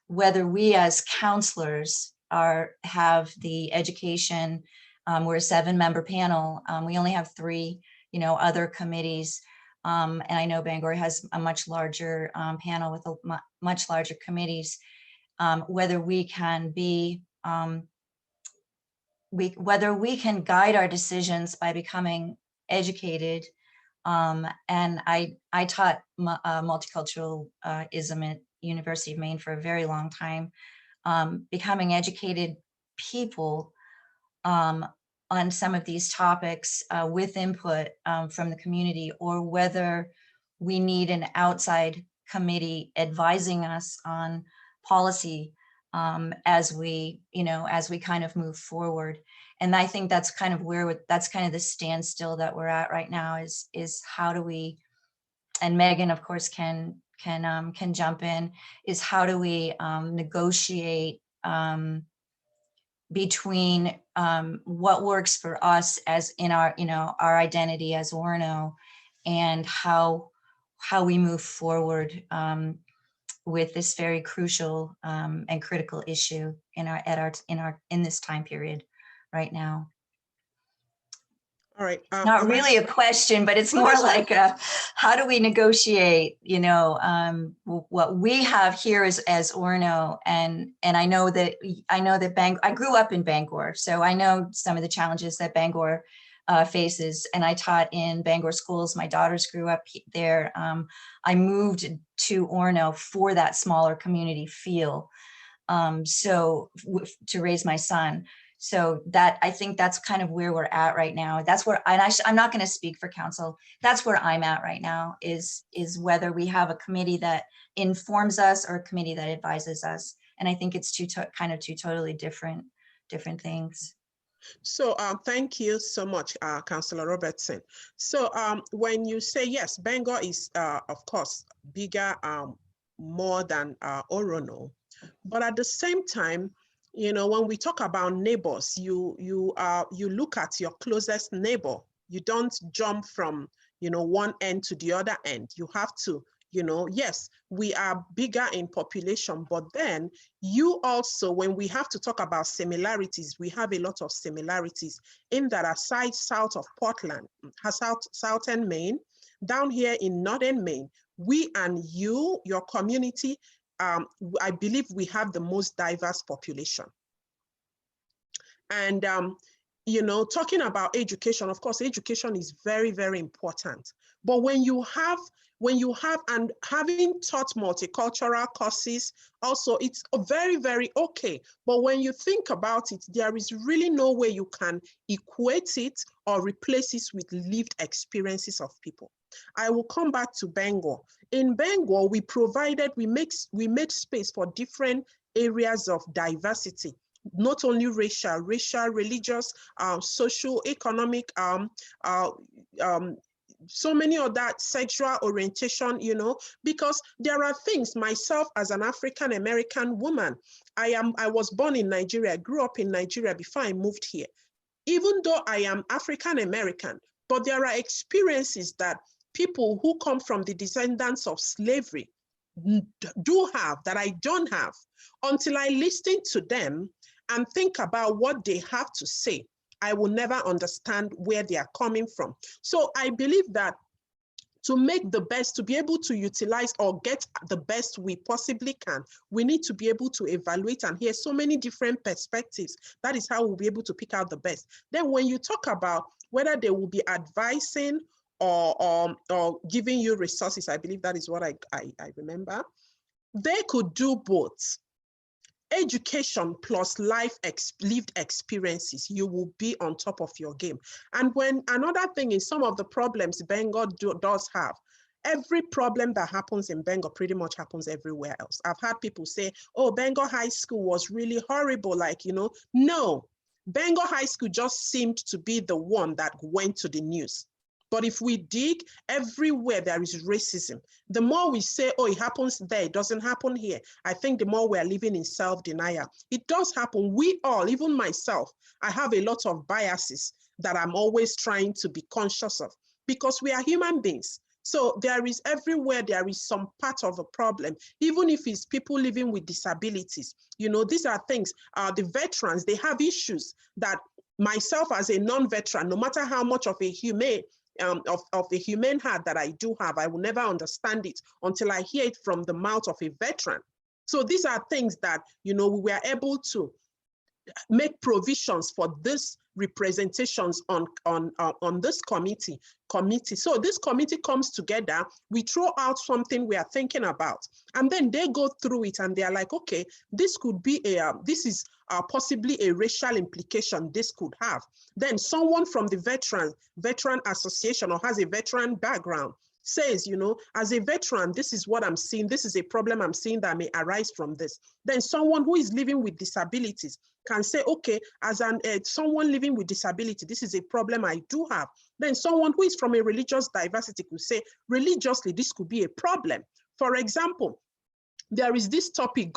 whether we as counselors have the education. We're a 7-member panel. We only have 3, other committees. And I know Bangor has a much larger panel with much larger committees. Whether we can be, whether we can guide our decisions by becoming educated. And I taught multiculturalism at University of Maine for a very long time. Becoming educated people on some of these topics with input from the community, or whether we need an outside committee advising us on policy as we kind of move forward. And I think that's kind of that's kind of the standstill that we're at right now, is how do we, and Megan of course can jump in, is how do we negotiate between what works for us as in our our identity as Orono, and how we move forward with this very crucial and critical issue in this time period right now. All right. Not really a question, but it's more like how do we negotiate, what we have here as Orono, and I know that I grew up in Bangor, so I know some of the challenges that Bangor faces, and I taught in Bangor schools. My daughters grew up there. I moved to Orono for that smaller community feel, so to raise my son. So that, I think that's kind of where we're at right now. That's where, and I'm not going to speak for council. That's where I'm at right now, is whether we have a committee that informs us or a committee that advises us. And I think it's two totally different things. So thank you so much, Councillor Robertson. So when you say, yes, Bangor is, of course, bigger, more than Orono, but at the same time, when we talk about neighbors, you look at your closest neighbor. You don't jump from, one end to the other end. You have to, yes, we are bigger in population, but then you also, when we have to talk about similarities, we have a lot of similarities in that aside south of Portland, southern Maine, down here in northern Maine, we and you, your community, I believe we have the most diverse population. And, talking about education, of course, education is very, very important. But when you have, and having taught multicultural courses, also it's very, very okay. But when you think about it, there is really no way you can equate it or replace it with lived experiences of people. I will come back to Bangor. In Bangor, we made space for different areas of diversity, not only racial, religious, social, economic, so many other sexual orientation, because there are things, myself as an African American woman, I was born in Nigeria, grew up in Nigeria before I moved here. Even though I am African American, but there are experiences that people who come from the descendants of slavery do have that I don't have, until I listen to them and think about what they have to say, I will never understand where they are coming from. So I believe that to make the best, to be able to utilize or get the best we possibly can, we need to be able to evaluate and hear so many different perspectives. That is how we'll be able to pick out the best. Then when you talk about whether they will be advising or giving you resources, I believe that is what I remember. They could do both. Education plus lived experiences, you will be on top of your game. And when another thing is some of the problems Bengal does have, every problem that happens in Bengal pretty much happens everywhere else. I've had people say, oh, Bengal High School was really horrible. Like, you know, no, Bengal High School just seemed to be the one that went to the news. But if we dig, everywhere there is racism. The more we say, oh, it happens there, it doesn't happen here, I think the more we're living in self-denial. It does happen. We all, even myself, I have a lot of biases that I'm always trying to be conscious of because we are human beings. So there is everywhere, there is some part of a problem, even if it's people living with disabilities. You know, these are things, the veterans, they have issues that myself as a non-veteran, no matter how much of a humane heart that I do have, I will never understand it until I hear it from the mouth of a veteran. So these are things that, you know, we were able to make provisions for this representations on this committee. So this committee comes together, we throw out something we are thinking about, and then they go through it and they are like, okay, this could be this is possibly a racial implication this could have. Then someone from the veteran association or has a veteran background says, you know, as a veteran, this is what I'm seeing, this is a problem I'm seeing that may arise from this. Then someone who is living with disabilities can say, okay, as someone living with disability, this is a problem I do have. Then someone who is from a religious diversity could say, religiously, this could be a problem. For example, there is this topic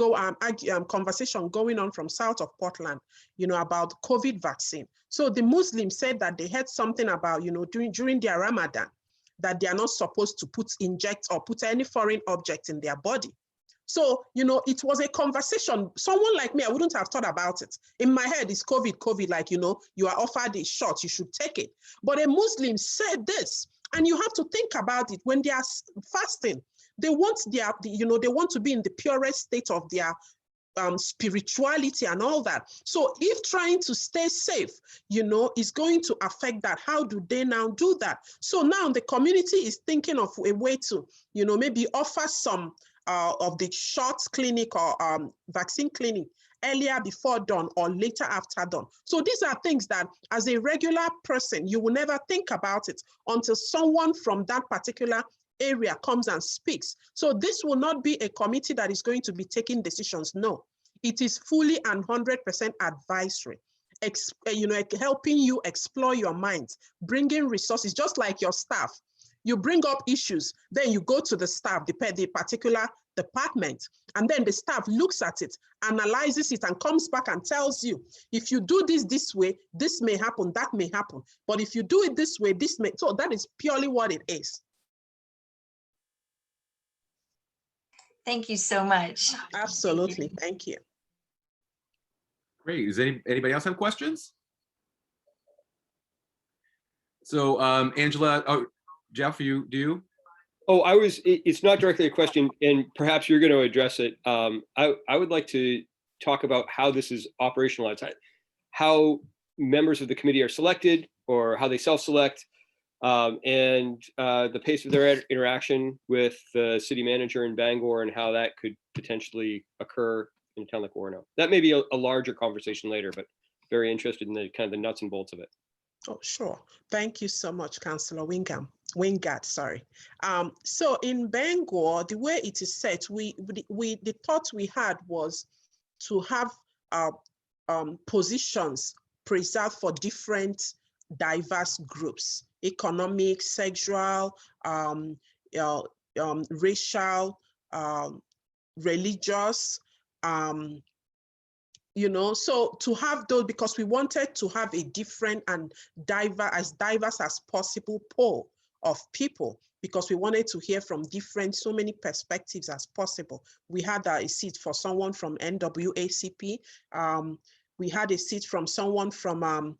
conversation going on from south of Portland, you know, about COVID vaccine. So the Muslims said that they heard something about, you know, during their Ramadan, that they are not supposed to inject or put any foreign object in their body. So, you know, it was a conversation. Someone like me, I wouldn't have thought about it. In my head, it's COVID, like, you know, you are offered a shot, you should take it. But a Muslim said this, and you have to think about it. When they are fasting, they want you know, they want to be in the purest state of their spirituality and all that. So if trying to stay safe, you know, is going to affect that, how do they now do that? So now the community is thinking of a way to, you know, maybe offer some of the short clinic or vaccine clinic earlier before dawn or later after dawn. So these are things that as a regular person, you will never think about it until someone from that particular area comes and speaks. So this will not be a committee that is going to be taking decisions. No, it is fully and 100% advisory. You know, helping you explore your minds, bringing resources, just like your staff. You bring up issues, then you go to the staff, the particular department, and then the staff looks at it, analyzes it, and comes back and tells you, if you do this way, this may happen, that may happen. But if you do it this way, this may. So that is purely what it is. Thank you so much. Absolutely. Thank you. Great. Does anybody else have questions? So Angela, Jeff, do you? Oh, it's not directly a question, and perhaps you're going to address it. I would like to talk about how this is operationalized, how members of the committee are selected or how they self-select, and the pace of their interaction with the city manager in Bangor and how that could potentially occur in a town like Orono. That may be a larger conversation later, but very interested in the kind of the nuts and bolts of it. Oh, sure. Thank you so much, Councillor Wingard, sorry. So in Bangor, the way it is set, the thought we had was to have positions preserved for different diverse groups: economic, sexual, racial, religious, you know, so to have those, because we wanted to have a different and diverse as possible pool of people, because we wanted to hear from so many perspectives as possible. We had a seat for someone from NWACP, We had a seat from someone from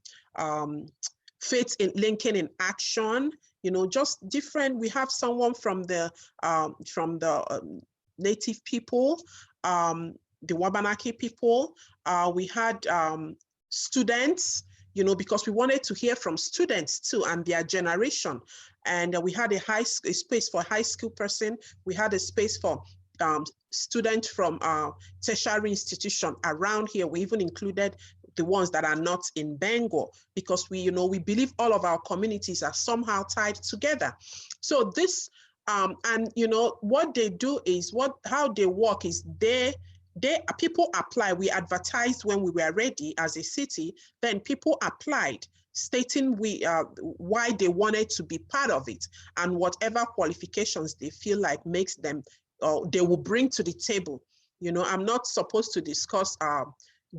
Faith in Lincoln in Action, you know, just different. We have someone from the native people, the Wabanaki people. We had students, you know, because we wanted to hear from students too and their generation. And we had a space for high school person. We had a space for students from tertiary institution around here. We even included the ones that are not in Bengal, because we, you know, we believe all of our communities are somehow tied together. So this, and you know, what they do is, how they work is people apply. We advertised when we were ready as a city, then people applied stating why they wanted to be part of it and whatever qualifications they feel like makes them, they will bring to the table. You know, I'm not supposed to discuss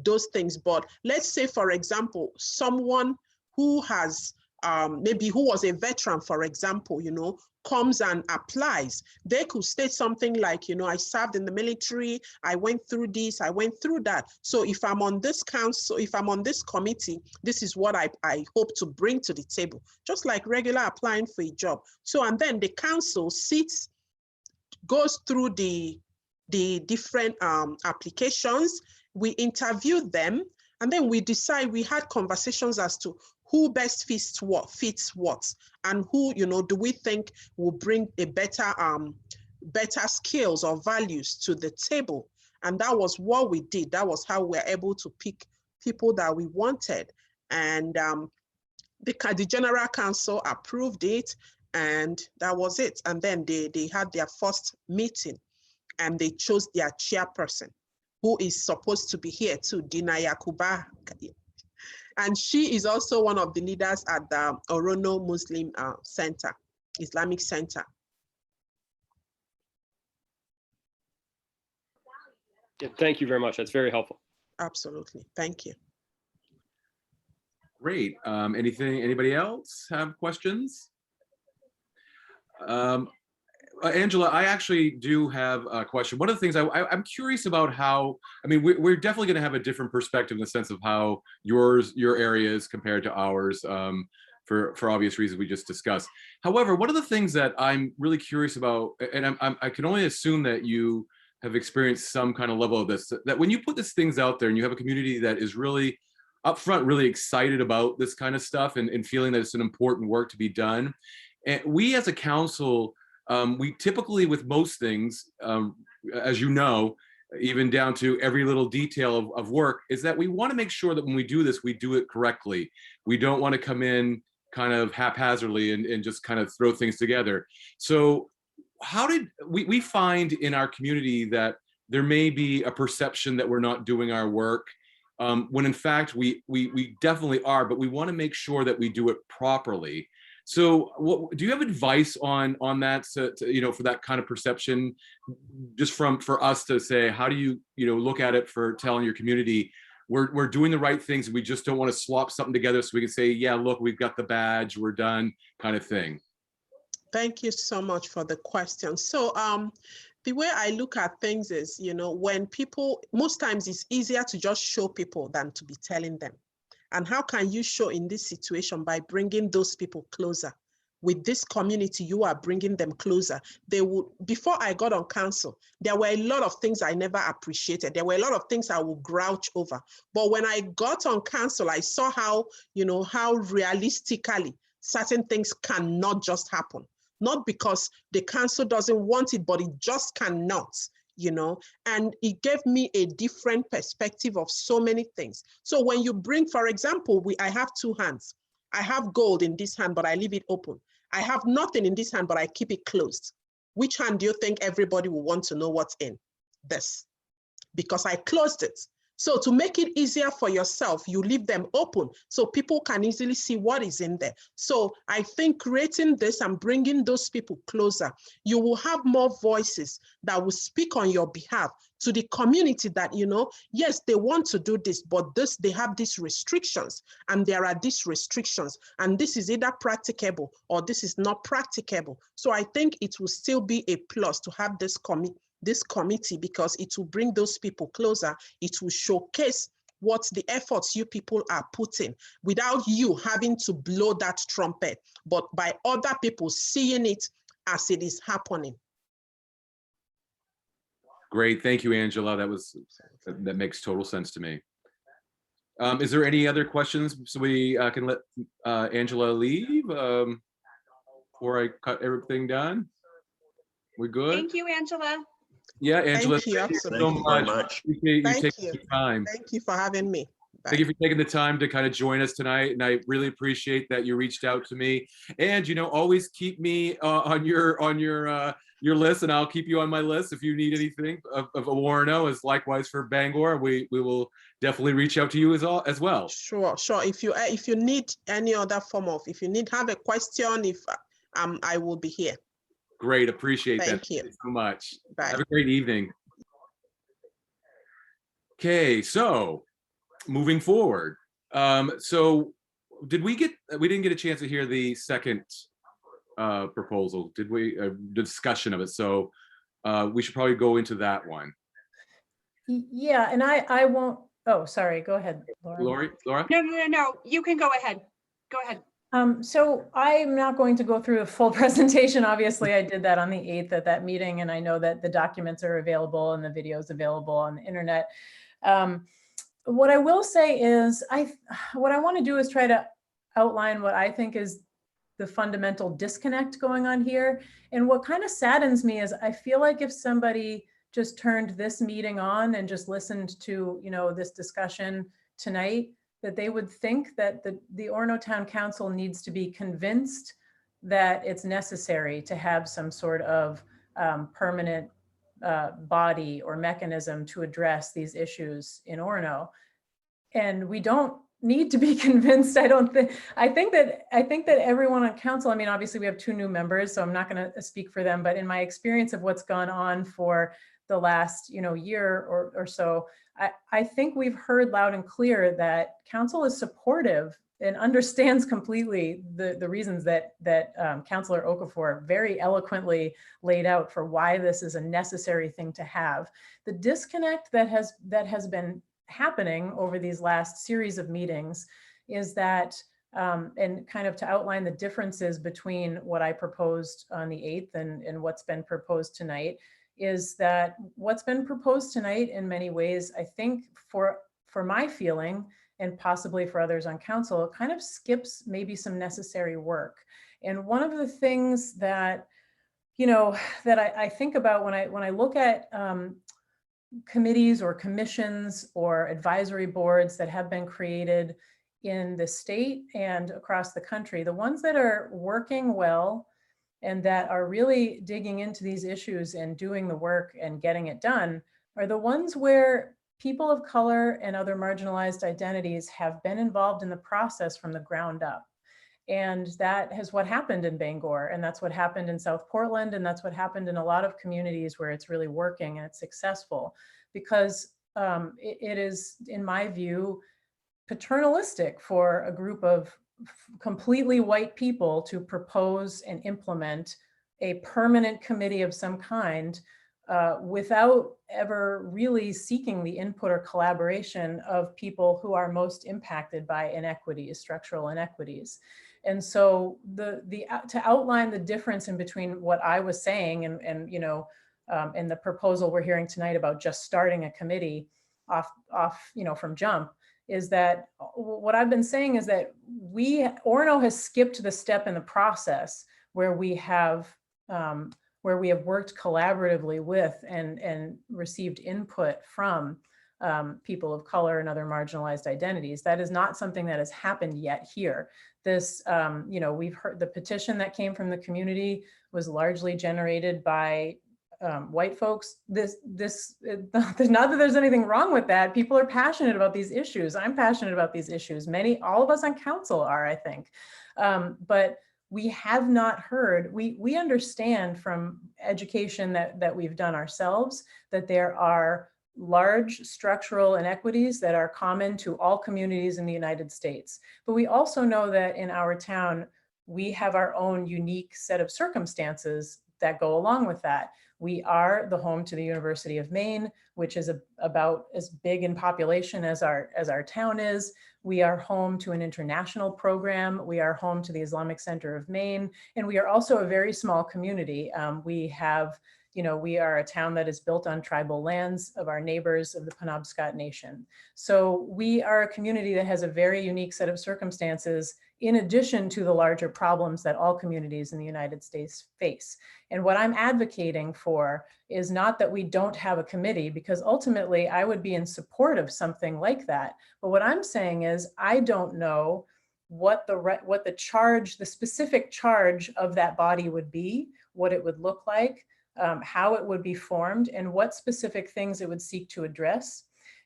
those things, but let's say, for example, someone who has maybe who was a veteran, for example, you know, comes and applies. They could state something like, you know, I served in the military, I went through this, I went through that. So if I'm on this council, if I'm on this committee, this is what I hope to bring to the table, just like regular applying for a job. So, and then the council sits, goes through the different applications, we interview them, and then we decide. We had conversations as to who best fits what, and who, you know, do we think will bring a better skills or values to the table. And that was what we did. That was how we were able to pick people that we wanted. And the general council approved it, and that was it. And then they had their first meeting, and they chose their chairperson, who is supposed to be here too, Dina Yakuba. And she is also one of the leaders at the Orono Muslim Center, Islamic Center. Yeah, thank you very much. That's very helpful. Absolutely. Thank you. Great. Anybody else have questions? Angela, I actually do have a question. One of the things I'm curious about how, I mean, we're definitely going to have a different perspective in the sense of how your area is compared to ours, for obvious reasons we just discussed. However, one of the things that I'm really curious about, and I can only assume that you have experienced some kind of level of this, that when you put these things out there and you have a community that is really upfront, really excited about this kind of stuff and feeling that it's an important work to be done, and we as a council, we typically, with most things, as you know, even down to every little detail of work, is that we want to make sure that when we do this, we do it correctly. We don't want to come in kind of haphazardly and just kind of throw things together. So how did we find in our community that there may be a perception that we're not doing our work, when in fact we definitely are, but we want to make sure that we do it properly. So do you have advice on that, you know, for that kind of perception, just for us to say, how do you look at it for telling your community we're doing the right things, and we just don't want to slop something together so we can say, yeah, look, we've got the badge, we're done, kind of thing? Thank you so much for the question. So the way I look at things is, you know, when people, most times it's easier to just show people than to be telling them. And how can you show in this situation? By bringing those people closer. With this community, you are bringing them closer. They would, before I got on council, there were a lot of things I never appreciated. There were a lot of things I would grouch over. But when I got on council, I saw how, you know, how realistically certain things cannot just happen. Not because the council doesn't want it, but it just cannot. You know, and it gave me a different perspective of so many things. So when you bring, for example, I have two hands. I have gold in this hand, but I leave it open. I have nothing in this hand, but I keep it closed. Which hand do you think everybody will want to know what's in? This, because I closed it. So to make it easier for yourself, you leave them open so people can easily see what is in there. So I think creating this and bringing those people closer, you will have more voices that will speak on your behalf to the community that, you know, yes, they want to do this, but they have these restrictions, and there are these restrictions, and this is either practicable or this is not practicable. So I think it will still be a plus to have this committee, because it will bring those people closer. It will showcase what the efforts you people are putting without you having to blow that trumpet, but by other people seeing it as it is happening. Great, thank you, Angela. That makes total sense to me. Is there any other questions so we can let Angela leave before I cut everything done? We good? Thank you, Angela. Yeah, Angela, Thank you, thank you absolutely. so Thank you very much. much. Appreciate you Thank taking you. the time. Thank you for having me. Thank you for taking the time to kind of join us tonight, and I really appreciate that you reached out to me. And always keep me on your list, and I'll keep you on my list if you need anything of Orono. As likewise for Bangor, we will definitely reach out to you as well. Sure. If you need any other form of, if you have a question, I will be here. Great, appreciate that. Thank you. Thank you so much. Bye. Have a great evening. Okay, so moving forward. So we didn't get a chance to hear the second proposal, did we? The discussion of it. So we should probably go into that one. Yeah, and I won't, oh, sorry, go ahead, Laura. Laura? No, you can go ahead. Go ahead. So I'm not going to go through the full presentation. Obviously, I did that on the 8th at that meeting, and I know that the documents are available and the videos available on the internet. What I will say is, what I want to do is try to outline what I think is the fundamental disconnect going on here. And what kind of saddens me is I feel like if somebody just turned this meeting on and just listened to, this discussion tonight, that they would think that the Orono Town Council needs to be convinced that it's necessary to have some sort of permanent body or mechanism to address these issues in Orono. And we don't need to be convinced. I think that everyone on council, obviously we have 2 new members, so I'm not going to speak for them, but in my experience of what's gone on for the last, year or so, I think we've heard loud and clear that council is supportive and understands completely the reasons that Councillor Okafor very eloquently laid out for why this is a necessary thing to have. The disconnect that has been happening over these last series of meetings is that, and kind of to outline the differences between what I proposed on the 8th and what's been proposed tonight, is that what's been proposed tonight in many ways, I think for my feeling, and possibly for others on council, it kind of skips maybe some necessary work. And one of the things that, that I think about when I look at committees or commissions or advisory boards that have been created in the state and across the country, the ones that are working well and that are really digging into these issues and doing the work and getting it done are the ones where people of color and other marginalized identities have been involved in the process from the ground up. And that is what happened in Bangor, and that's what happened in South Portland, and that's what happened in a lot of communities where it's really working and it's successful, because it is, in my view, paternalistic for a group of completely white people to propose and implement a permanent committee of some kind without ever really seeking the input or collaboration of people who are most impacted by inequities, structural inequities. And so to outline the difference in between what I was saying and the proposal we're hearing tonight about just starting a committee off from jump, is that what I've been saying is that Orono has skipped the step in the process where we have worked collaboratively with and received input from people of color and other marginalized identities. That is not something that has happened yet here. This, we've heard the petition that came from the community was largely generated by white folks. Not that there's anything wrong with that. People are passionate about these issues. I'm passionate about these issues. All of us on council are, I think. But we have not heard, we understand from education that we've done ourselves that there are large structural inequities that are common to all communities in the United States. But we also know that in our town, we have our own unique set of circumstances that go along with that. We are the home to the University of Maine, which is about as big in population as our town is. We are home to an international program. We are home to the Islamic Center of Maine, and we are also a very small community. We are a town that is built on tribal lands of our neighbors of the Penobscot Nation. So we are a community that has a very unique set of circumstances in addition to the larger problems that all communities in the United States face. And what I'm advocating for is not that we don't have a committee, because ultimately I would be in support of something like that. But what I'm saying is I don't know what the charge, the specific charge of that body would be, what it would look like, how it would be formed, and what specific things it would seek to address.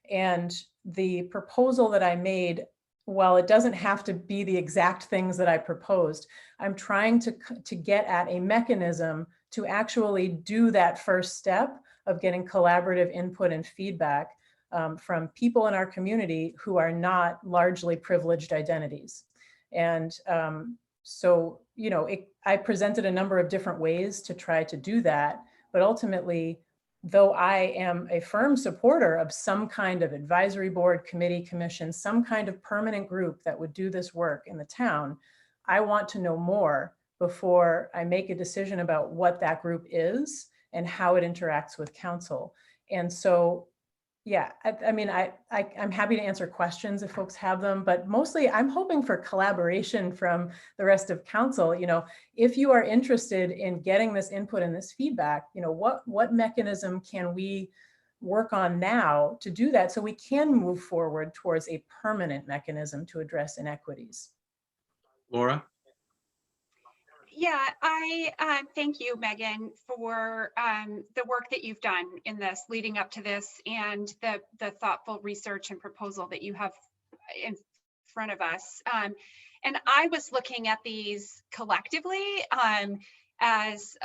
And the proposal that I made, while it doesn't have to be the exact things that I proposed, I'm trying to get at a mechanism to actually do that first step of getting collaborative input and feedback from people in our community who are not largely privileged identities. And so, I presented a number of different ways to try to do that, but ultimately, though I am a firm supporter of some kind of advisory board, committee, commission, some kind of permanent group that would do this work in the town, I want to know more before I make a decision about what that group is and how it interacts with council. And so, yeah, I'm happy to answer questions if folks have them, but mostly I'm hoping for collaboration from the rest of council. If you are interested in getting this input and this feedback, what mechanism can we work on now to do that so we can move forward towards a permanent mechanism to address inequities? Laura? Yeah, I thank you, Megan, for the work that you've done in this leading up to this, and the thoughtful research and proposal that you have in front of us. And I was looking at these collectively as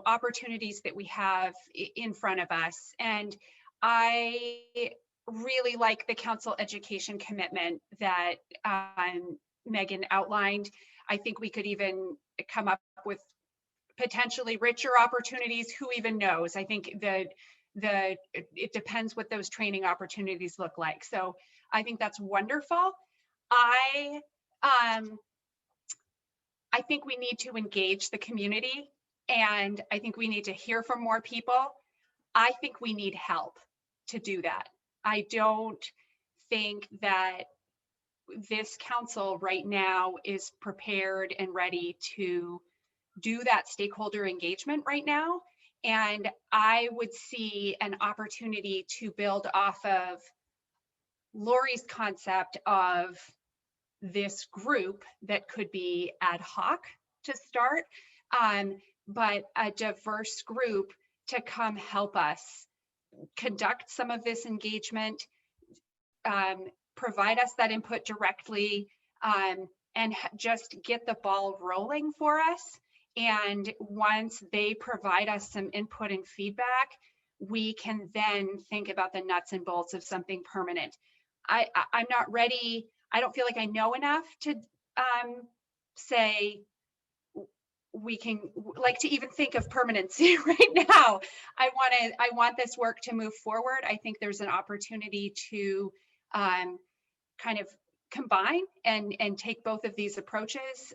opportunities that we have in front of us. And I really like the council education commitment that Megan outlined. I think we could even come up with potentially richer opportunities. Who even knows? I think that it depends what those training opportunities look like. So I think that's wonderful. I think we need to engage the community, and I think we need to hear from more people. I think we need help to do that. I don't think that this council right now is prepared and ready to do that stakeholder engagement right now. And I would see an opportunity to build off of Lori's concept of this group that could be ad hoc to start, but a diverse group to come help us conduct some of this engagement, provide us that input directly, and just get the ball rolling for us. And once they provide us some input and feedback, we can then think about the nuts and bolts of something permanent. I'm not ready. I don't feel like I know enough to say we can to even think of permanency right now. I want this work to move forward. I think there's an opportunity to kind of combine and take both of these approaches.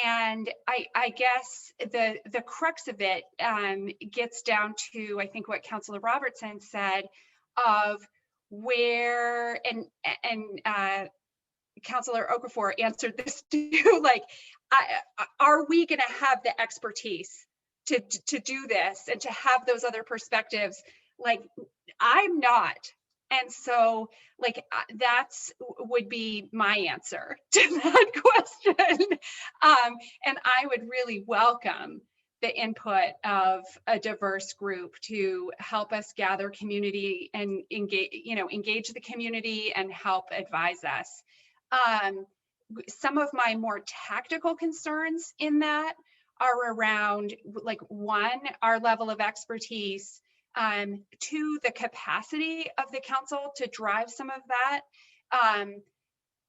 And I guess the crux of it gets down to, I think, what Councilor Robertson said of where, and Councilor Okafor answered this too, are we going to have the expertise to do this and to have those other perspectives? I'm not. And so that's would be my answer to that question. And I would really welcome the input of a diverse group to help us gather community and engage the community and help advise us. Some of my more tactical concerns in that are around one, our level of expertise, two, the capacity of the council to drive some of that,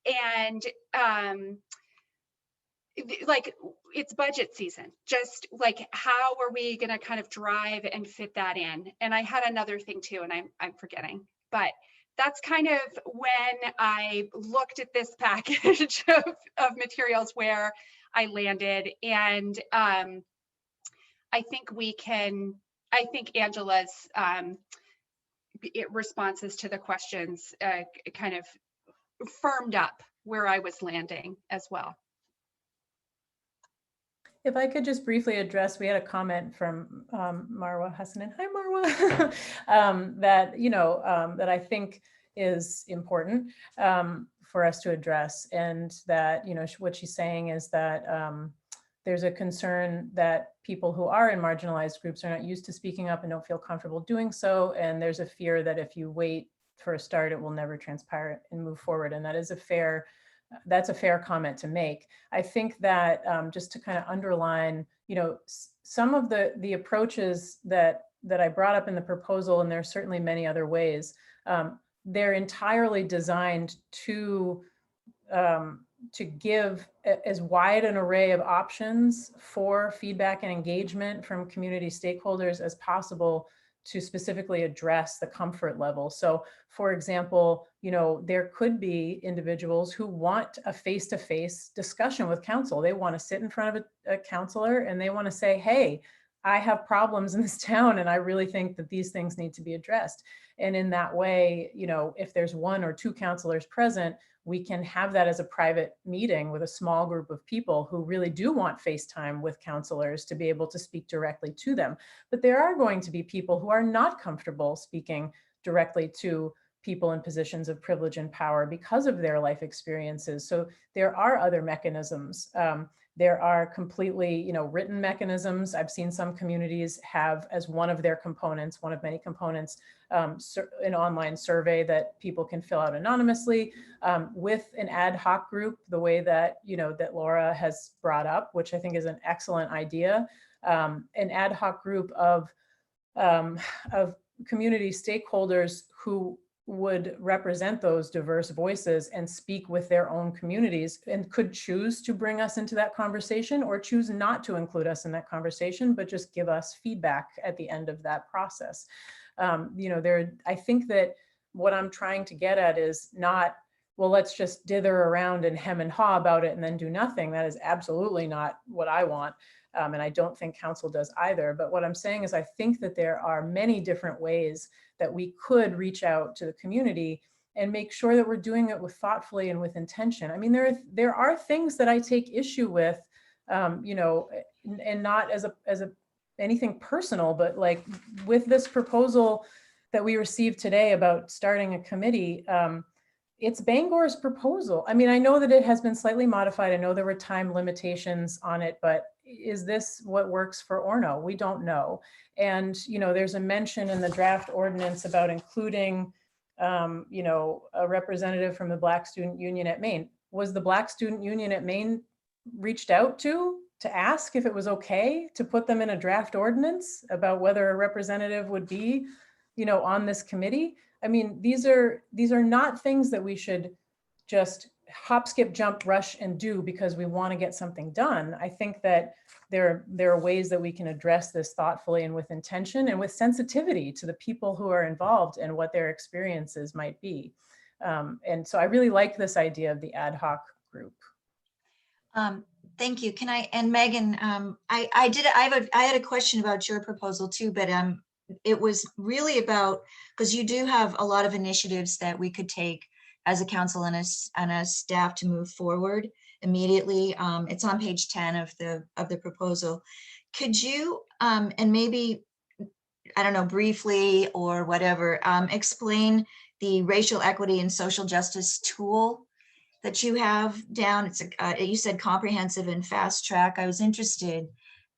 and like it's budget season, just like how are we going to kind of drive and fit that in? And I had another thing too, and I'm forgetting, but that's kind of when I looked at this package of materials where I landed. And I think Angela's responses to the questions kind of firmed up where I was landing as well. If I could just briefly address, we had a comment from Marwa Hassanin. Hi, Marwa. That I think is important for us to address, and that what she's saying is that there's a concern that people who are in marginalized groups are not used to speaking up and don't feel comfortable doing so, and there's a fear that if you wait for a start, it will never transpire and move forward, and that is that's a fair comment to make. I think that just to kind of underline, some of the approaches that I brought up in the proposal, and there's certainly many other ways, they're entirely designed to give as wide an array of options for feedback and engagement from community stakeholders as possible to specifically address the comfort level. So for example, there could be individuals who want a face-to-face discussion with council. They want to sit in front of a counselor and they want to say, hey, I have problems in this town and I really think that these things need to be addressed. And in that way, if there's one or two counselors present, we can have that as a private meeting with a small group of people who really do want FaceTime with counselors to be able to speak directly to them. But there are going to be people who are not comfortable speaking directly to people in positions of privilege and power because of their life experiences. So there are other mechanisms. There are completely, written mechanisms. I've seen some communities have as one of their components, one of many components, an online survey that people can fill out anonymously with an ad hoc group, the way that, that Laura has brought up, which I think is an excellent idea. An ad hoc group of community stakeholders who would represent those diverse voices and speak with their own communities and could choose to bring us into that conversation or choose not to include us in that conversation, but just give us feedback at the end of that process. I think that what I'm trying to get at is not, well, let's just dither around and hem and haw about it and then do nothing. That is absolutely not what I want. And I don't think council does either. But what I'm saying is I think that there are many different ways that we could reach out to the community and make sure that we're doing it with thoughtfully and with intention. I mean, there are things that I take issue with, and not as anything personal, but like with this proposal that we received today about starting a committee, it's Bangor's proposal. I mean, I know that it has been slightly modified. I know there were time limitations on it, but is this what works for Orono? We don't know. And, there's a mention in the draft ordinance about including, a representative from the Black Student Union at Maine. Was the Black Student Union at Maine reached out to ask if it was okay to put them in a draft ordinance about whether a representative would be, on this committee? I mean, these are not things that we should just hop, skip, jump, rush and do because we want to get something done. I think that there are ways that we can address this thoughtfully and with intention and with sensitivity to the people who are involved and what their experiences might be. And so I really like this idea of the ad hoc group. Thank you. Can I, and Megan, I had a question about your proposal too, but it was really about, because you do have a lot of initiatives that we could take as a council and a staff to move forward immediately. It's on page 10 of the proposal. Could you, and maybe, I don't know, briefly or whatever, explain the racial equity and social justice tool that you have down? It's you said comprehensive and fast track. I was interested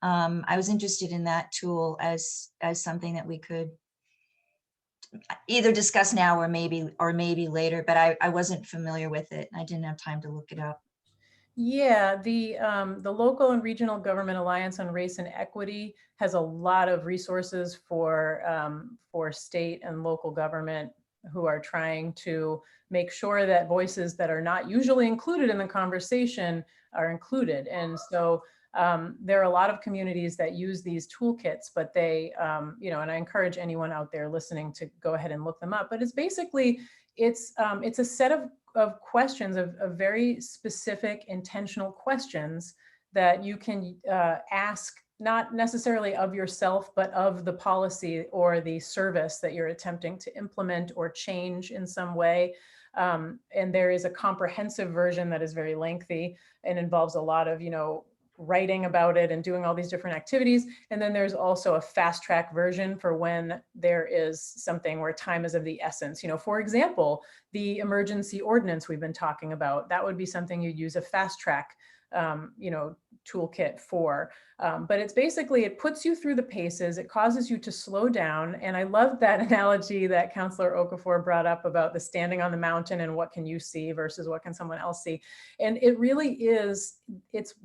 in that tool as something that we could either discuss now or maybe later, but I wasn't familiar with it. I didn't have time to look it up. Yeah, the Local and Regional Government Alliance on Race and Equity has a lot of resources for state and local government who are trying to make sure that voices that are not usually included in the conversation are included. And so there are a lot of communities that use these toolkits, but they, and I encourage anyone out there listening to go ahead and look them up. But it's basically, it's a set of questions, of very specific intentional questions that you can ask, not necessarily of yourself, but of the policy or the service that you're attempting to implement or change in some way. And there is a comprehensive version that is very lengthy and involves a lot of, writing about it and doing all these different activities. And then there's also a fast track version for when there is something where time is of the essence. For example, the emergency ordinance we've been talking about, that would be something you'd use a fast track toolkit for. But it's basically, it puts you through the paces, it causes you to slow down. And I love that analogy that Councillor Okafor brought up about the standing on the mountain and what can you see versus what can someone else see. And it really is,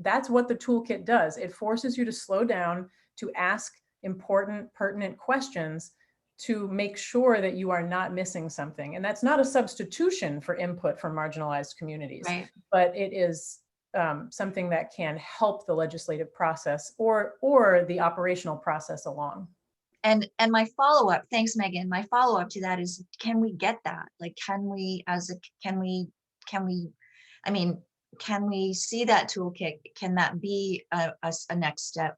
that's what the toolkit does. It forces you to slow down, to ask important, pertinent questions to make sure that you are not missing something. And that's not a substitution for input from marginalized communities, Right. but it is something that can help the legislative process or the operational process along. And my follow-up, thanks, Megan. My follow-up to that is, can we get that? Like, can we see that toolkit? Can that be a next step?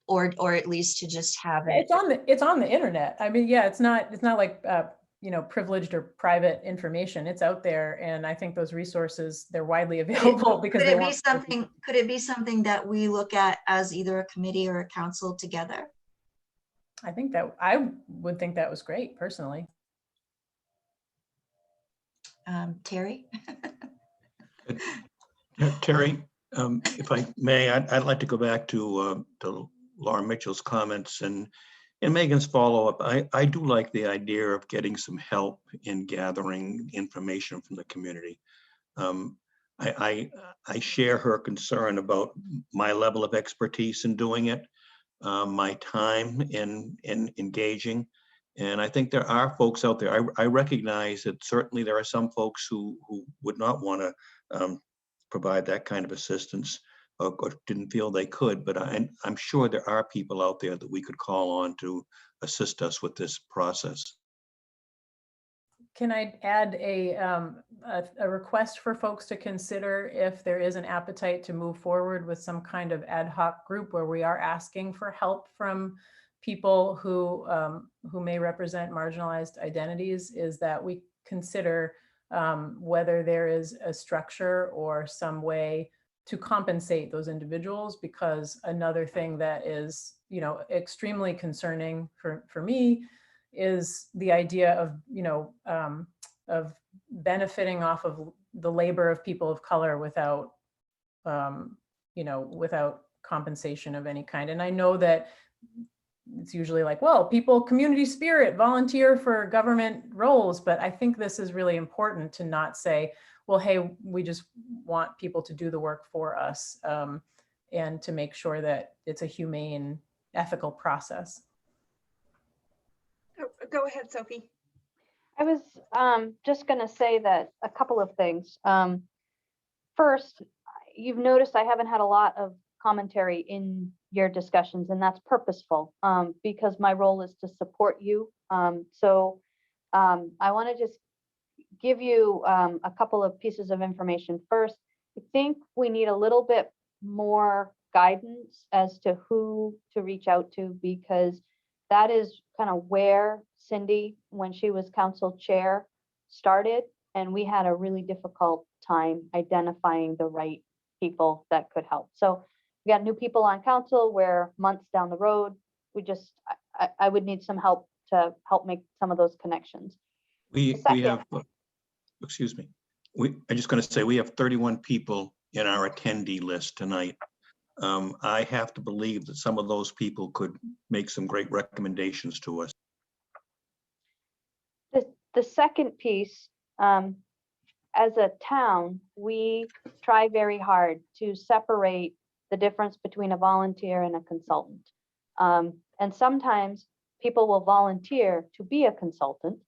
Or at least to just have it. It's on the internet. I mean, yeah, it's not like privileged or private information. It's out there, and I think those reresources, they're widely available because could it be something that we look at as either a committee or a council together? I would think that was great, personally. Terry? Terry, if I may, I'd like to go back to Laura Mitchell's comments and Megan's follow-up. I do like the idea of getting some help in gathering information from the community. I share her concern about my level of expertise in doing it, my time in engaging. And I think there are folks out there. I recognize that certainly there are some folks who would not want to provide that kind of assistance or didn't feel they could, but I'm sure there are people out there that we could call on to assist us with this process. Can I add a request for folks to consider if there is an appetite to move forward with some kind of ad hoc group where we are asking for help from people who may represent marginalized identities, is that we consider whether there is a structure or some way to compensate those individuals, because another thing that is, extremely concerning for me is the idea of benefiting off of the labor of people of color without, without compensation of any kind. And I know that it's usually like, well, community spirit, volunteer for government roles, but I think this is really important to not say, well, hey, we just want people to do the work for us, and to make sure that it's a humane, ethical process. Go ahead, Sophie. I was just going to say that a couple of things. First, you've noticed I haven't had a lot of commentary in your discussions, and that's purposeful, because my role is to support you. So I want to just give you a couple of pieces of information. First, I think we need a little bit more guidance as to who to reach out to, because that is kind of where Cindy, when she was council chair, started, and we had a really difficult time identifying the right people that could help. So we got new people on council where months down the road, I would need some help to help make some of those connections. We have, excuse me, I'm just going to say we have 31 people in our attendee list tonight. I have to believe that some of those people could make some great recommendations to us. The second piece, as a town, we try very hard to separate the difference between a volunteer and a consultant. And sometimes people will volunteer to be a consultant,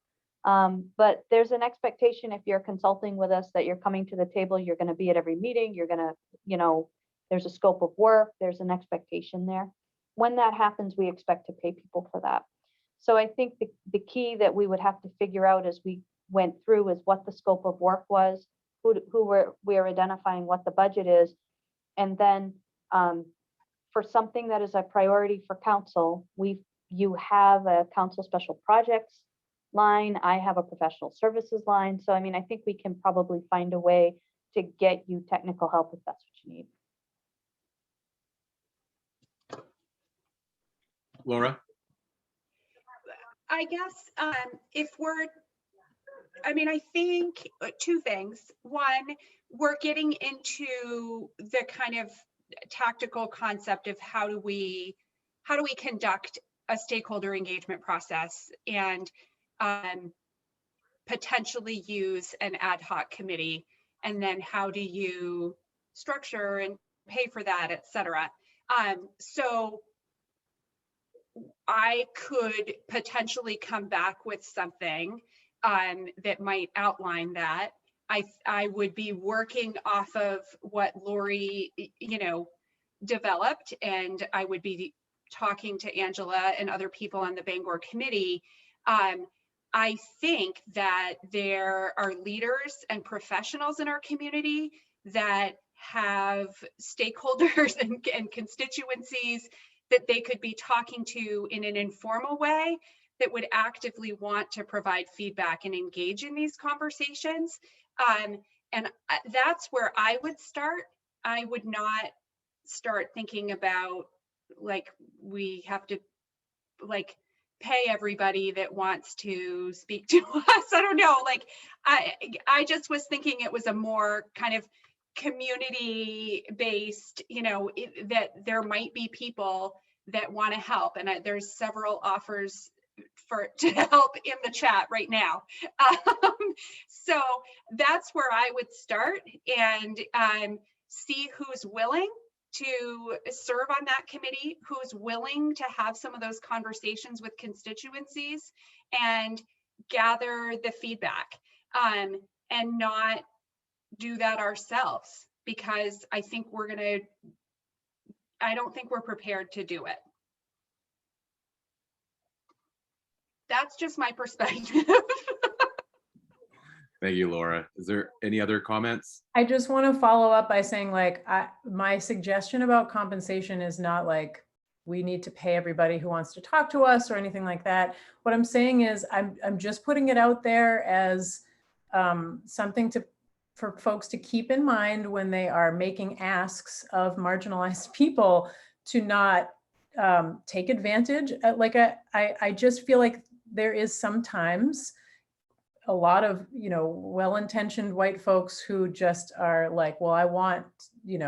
But there's an expectation if you're consulting with us that you're coming to the table, you're going to be at every meeting, you're going to, you know, there's a scope of work, there's an expectation there. When that happens, we expect to pay people for that. So I think the key that we would have to figure out as we went through is what the scope of work was, we're identifying what the budget is. And then for something that is a priority for council, you have a council special projects line, I have a professional services line. So I mean, I think we can probably find a way to get you technical help if that's what you need. Laura? I guess if we're, I mean, I think two things. One, we're getting into the kind of tactical concept of how do we conduct a stakeholder engagement process and potentially use an ad hoc committee, and then how do you structure and pay for that, et cetera. So I could potentially come back with something that might outline that. I would be working off of what Lori, you know, developed, and I would be talking to Angela and other people on the Bangor committee. I think that there are leaders and professionals in our community that have stakeholders and constituencies that they could be talking to in an informal way that would actively want to provide feedback and engage in these conversations. And that's where I would start. I would not start thinking about like we have to like pay everybody that wants to speak to us. I don't know, like I just was thinking it was a more kind of community based, you know, that there might be people that want to help, and there's several offers to help in the chat right now. So that's where I would start and see who's willing to serve on that committee, who's willing to have some of those conversations with constituencies and gather the feedback, and not do that ourselves, because I think I don't think we're prepared to do it. That's just my perspective. Thank you, Laura. Is there any other comments? I just want to follow up by saying, like, my suggestion about compensation is not like we need to pay everybody who wants to talk to us or anything like that. What I'm saying is I'm just putting it out there as something for folks to keep in mind when they are making asks of marginalized people, to not take advantage. I just feel like there is sometimes a lot of, you know, well-intentioned white folks who just are like, well, I want you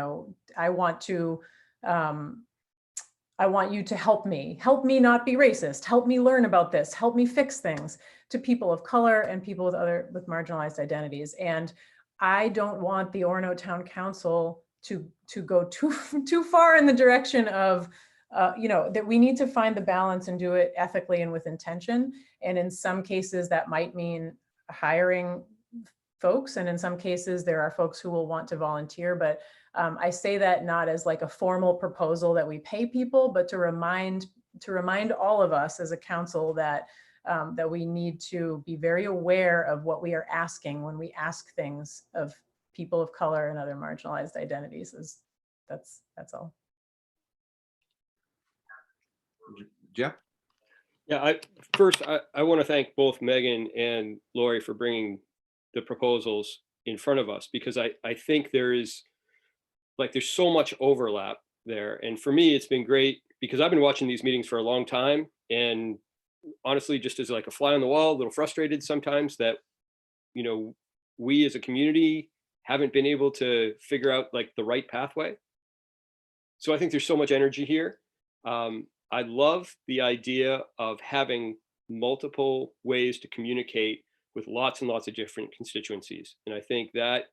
to help me not be racist, help me learn about this, help me fix things, to people of color and people with marginalized identities. And I don't want the Orono Town Council to go too far in the direction of, you know, that we need to find the balance and do it ethically and with intention. And in some cases that might mean hiring folks, and in some cases there are folks who will want to volunteer. But I say that not as like a formal proposal that we pay people, but to remind all of us as a council that that we need to be very aware of what we are asking when we ask things of people of color and other marginalized identities. That's all. Jeff? Yeah, I want to thank both Megan and Lori for bringing the proposals in front of us, because I think there's so much overlap there. And for me, it's been great because I've been watching these meetings for a long time, and honestly, just as like a fly on the wall, a little frustrated sometimes that, you know, we as a community haven't been able to figure out like the right pathway. So I think there's so much energy here. I love the idea of having multiple ways to communicate with lots and lots of different constituencies. And I think that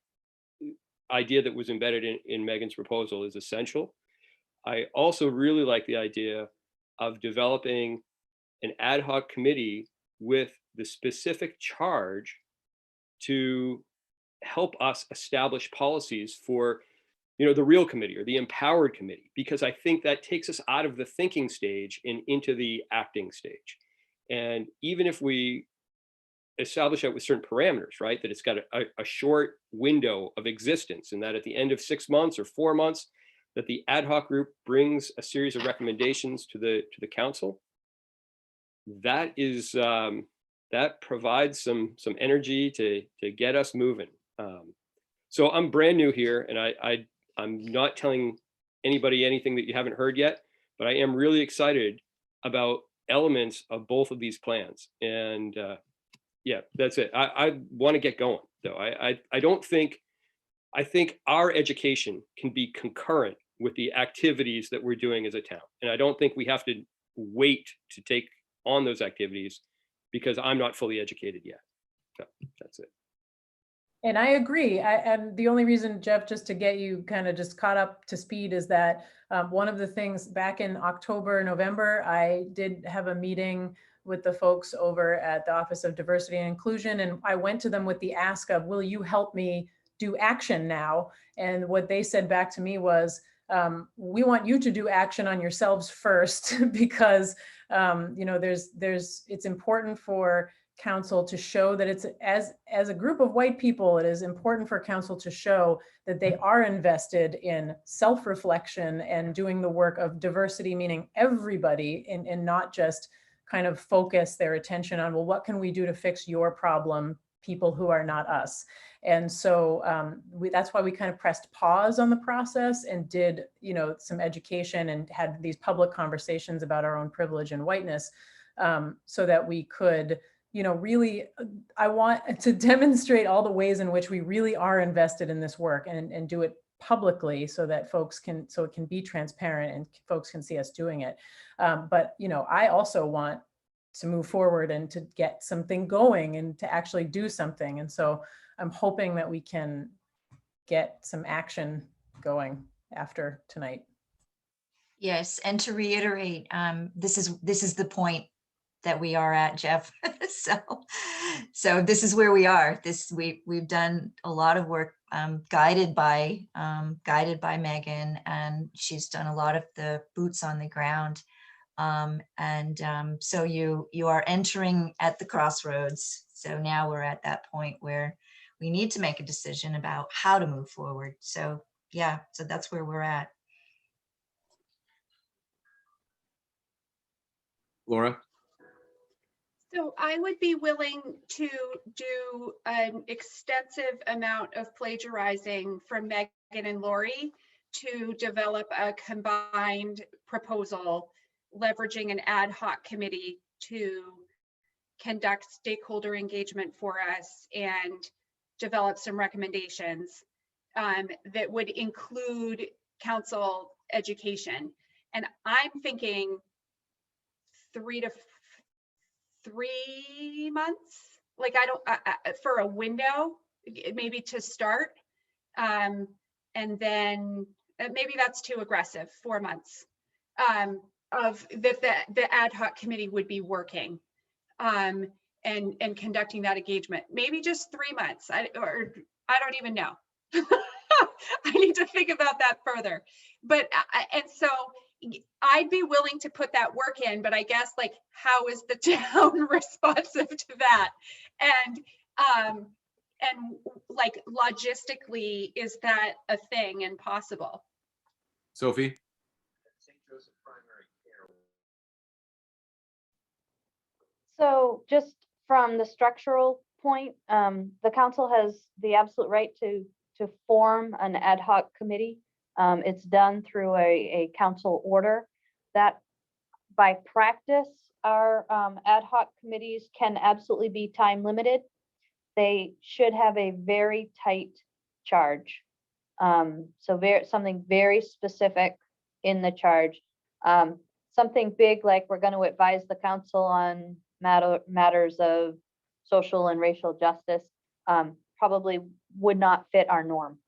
idea that was embedded in Megan's proposal is essential. I also really like the idea of developing an ad hoc committee with the specific charge to help us establish policies for, the real committee or the empowered committee, because I think that takes us out of the thinking stage and into the acting stage. And even if we establish that with certain parameters, right, that it's got a short window of existence, and that at the end of 6 months or 4 months, that the ad hoc group brings a series of recommendations to the council, that is that provides some energy to get us moving. So I'm brand new here, and I'm not telling anybody anything that you haven't heard yet, but I am really excited about elements of both of these plans. And yeah, that's it. I want to get going, though. I think our education can be concurrent with the activities that we're doing as a town. And I don't think we have to wait to take on those activities because I'm not fully educated yet. So that's it. And I agree. And the only reason, Jeff, just to get you kind of just caught up to speed, is that one of the things back in October, November, I did have a meeting with the folks over at the Office of Diversity and Inclusion. And I went to them with the ask of, will you help me do action now? And what they said back to me was, we want you to do action on yourselves first, because it's important for council to show that it's as a group of white people, it is important for council to show that they are invested in self-reflection and doing the work of diversity, meaning everybody, and not just kind of focus their attention on, well, what can we do to fix your problem, people who are not us. And so that's why we kind of pressed pause on the process and did, some education and had these public conversations about our own privilege and whiteness, so that we could, really, I want to demonstrate all the ways in which we really are invested in this work, and do it publicly so that it can be transparent and folks can see us doing it. But, I also want to move forward and to get something going and to actually do something. And so I'm hoping that we can get some action going after tonight. Yes, and to reiterate, this is the point that we are at, Jeff. So this is where we are. We've done a lot of work, guided by Megan, and she's done a lot of the boots on the ground. So you are entering at the crossroads. So now we're at that point where we need to make a decision about how to move forward. So yeah, so that's where we're at. Laura? So I would be willing to do an extensive amount of plagiarizing from Megan and Lori to develop a combined proposal, leveraging an ad hoc committee to conduct stakeholder engagement for us and develop some recommendations that would include council education. And I'm thinking 3 months, like for a window, maybe to start. And then maybe that's too aggressive, 4 months of the ad hoc committee would be working and conducting that engagement. Maybe just 3 months, I don't even know. I need to think about that further. But and so I'd be willing to put that work in, but I guess, like, how is the town responsive to that? And like, logistically, is that a thing and possible? Sophie? So just from the structural point, the council has the absolute right to form an ad hoc committee. It's done through a council order. That by practice, our ad hoc committees can absolutely be time limited. They should have a very tight charge. Something very specific in the charge. Something big like we're going to advise the council on matters of social and racial justice probably would not fit our norm.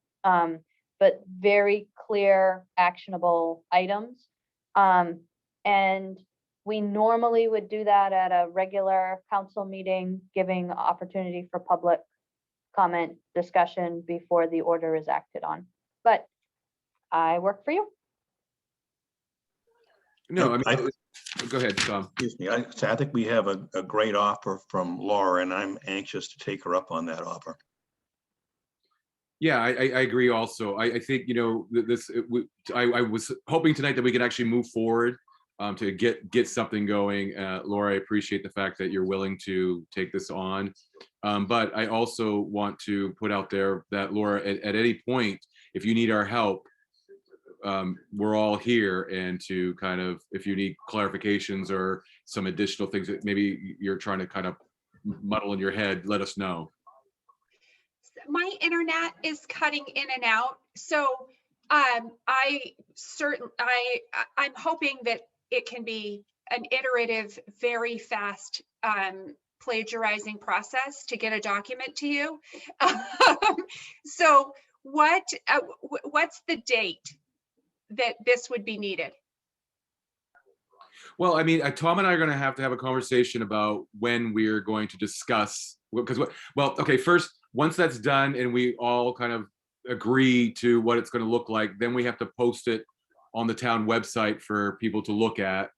But very clear, actionable items. And We normally would do that at a regular council meeting, giving opportunity for public comment discussion before the order is acted on. But I work for you. No, I I- mean, go ahead, Tom. Excuse me, I think we have a great offer from Laura, and I'm anxious to take her up on that offer. Yeah, I agree also. I think, you know, I was hoping tonight that we could actually move forward to get something going. Laura, I appreciate the fact that you're willing to take this on. But I also want to put out there that, Laura, at any point, if you need our help, we're all here, and to kind of, if you need clarifications or some additional things that maybe you're trying to kind of muddle in your head, let us know. My internet is cutting in and out, so I'm hoping that it can be an iterative, very fast plagiarizing process to get a document to you. So what's the date that this would be needed? Well, I mean, Tom and I are going to have a conversation about when we're going to discuss, because well, okay, first, once that's done and we all kind of agree to what it's going to look like, then we have to post it on the town website for people to look at.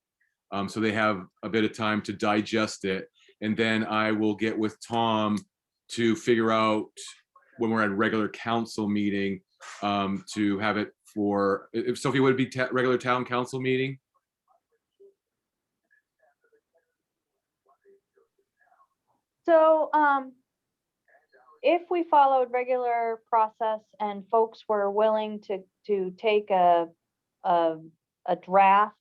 So they have a bit of time to digest it. And then I will get with Tom to figure out when we're at a regular council meeting to have it for, if Sophie, would it be regular town council meeting? So if we followed regular process and folks were willing to take a draft,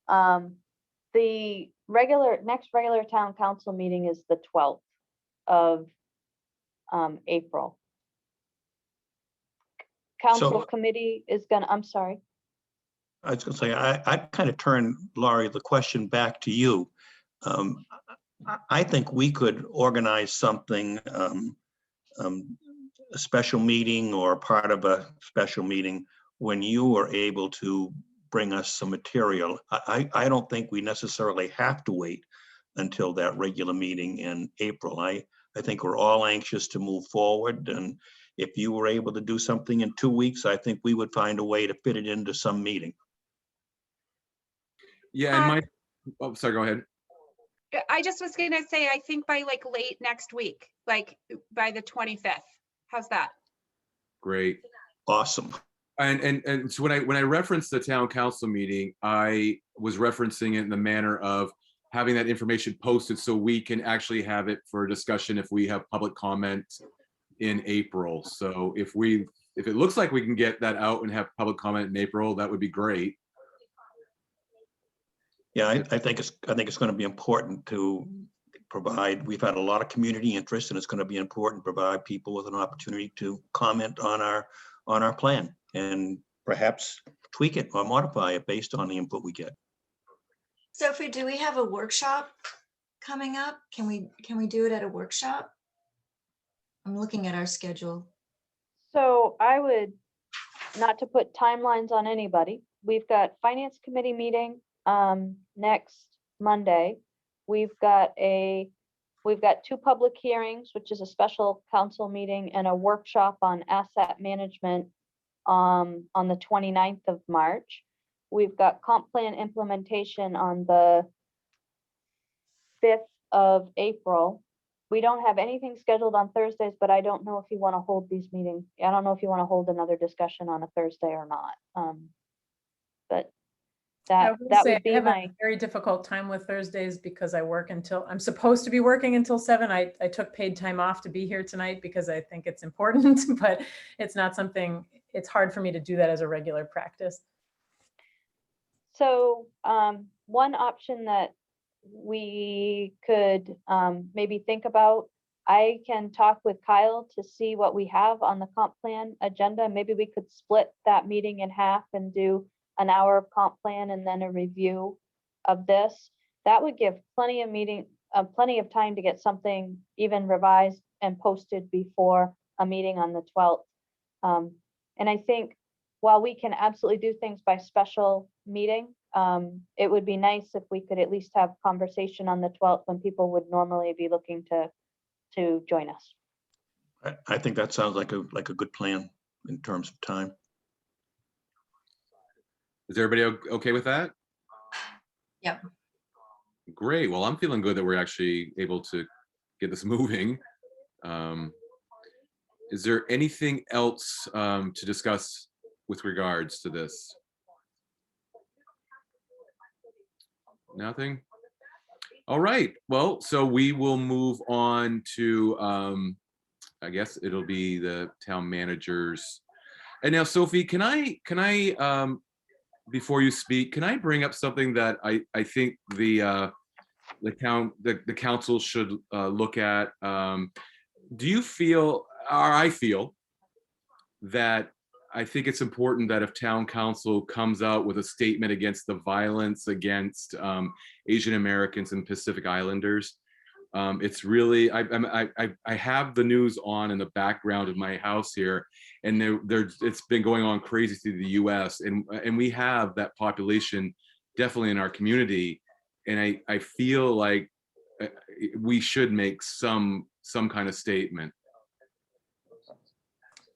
the next regular town council meeting is the 12th of April. Council committee is gonna, I'm sorry. I was gonna say, I kind of turn, Laurie, the question back to you. I think we could organize something, a special meeting or part of a special meeting when you are able to bring us some material. I don't think we necessarily have to wait until that regular meeting in April. I think we're all anxious to move forward, and if you were able to do something in 2 weeks, I think we would find a way to fit it into some meeting. Yeah, and oh, sorry, go ahead. I just was gonna say, I think by like late next week, like by the 25th. How's that? Great. Awesome. And so when I referenced the town council meeting, I was referencing it in the manner of having that information posted so we can actually have it for discussion if we have public comment in April. So if it looks like we can get that out and have public comment in April, that would be great. Yeah, I think it's going to be important to provide. We've had a lot of community interest, and it's going to be important to provide people with an opportunity to comment on our plan and perhaps tweak it or modify it based on the input we get. Sophie, do we have a workshop coming up? Can we do it at a workshop? I'm looking at our schedule. So I would, not to put timelines on anybody, we've got finance committee meeting next Monday. We've got 2 public hearings, which is a special council meeting and a workshop on asset management on the 29th of March. We've got comp plan implementation on the 5th of April. We don't have anything scheduled on Thursdays, but I don't know if you want to hold these meetings. I don't know if you want to hold another discussion on a Thursday or not. But that would be I have my a very difficult time with Thursdays because I'm supposed to be working until 7. I took paid time off to be here tonight because I think it's important, but it's not something, it's hard for me to do that as a regular practice. So one option that we could maybe think about, I can talk with Kyle to see what we have on the comp plan agenda. Maybe we could split that meeting in half and do an hour of comp plan and then a review of this. That would give plenty of time to get something even revised and posted before a meeting on the 12th. And I think while we can absolutely do things by special meeting, it would be nice if we could at least have conversation on the 12th when people would normally be looking to join us. I think that sounds like a good plan in terms of time. Is everybody okay with that? Yep. Great. Well, I'm feeling good that we're actually able to get this moving. Is there anything else to discuss with regards to this? Nothing? All right. Well, so we will move on to, I guess it'll be the town managers. And now, Sophie, can I, before you speak, can I bring up something that I think the council should look at? Do you feel, or I feel, that I think it's important that if town council comes out with a statement against the violence against Asian Americans and Pacific Islanders, it's really, I have the news on in the background of my house here, and it's been going on crazy through the US, and we have that population definitely in our community, and I feel like we should make some kind of statement.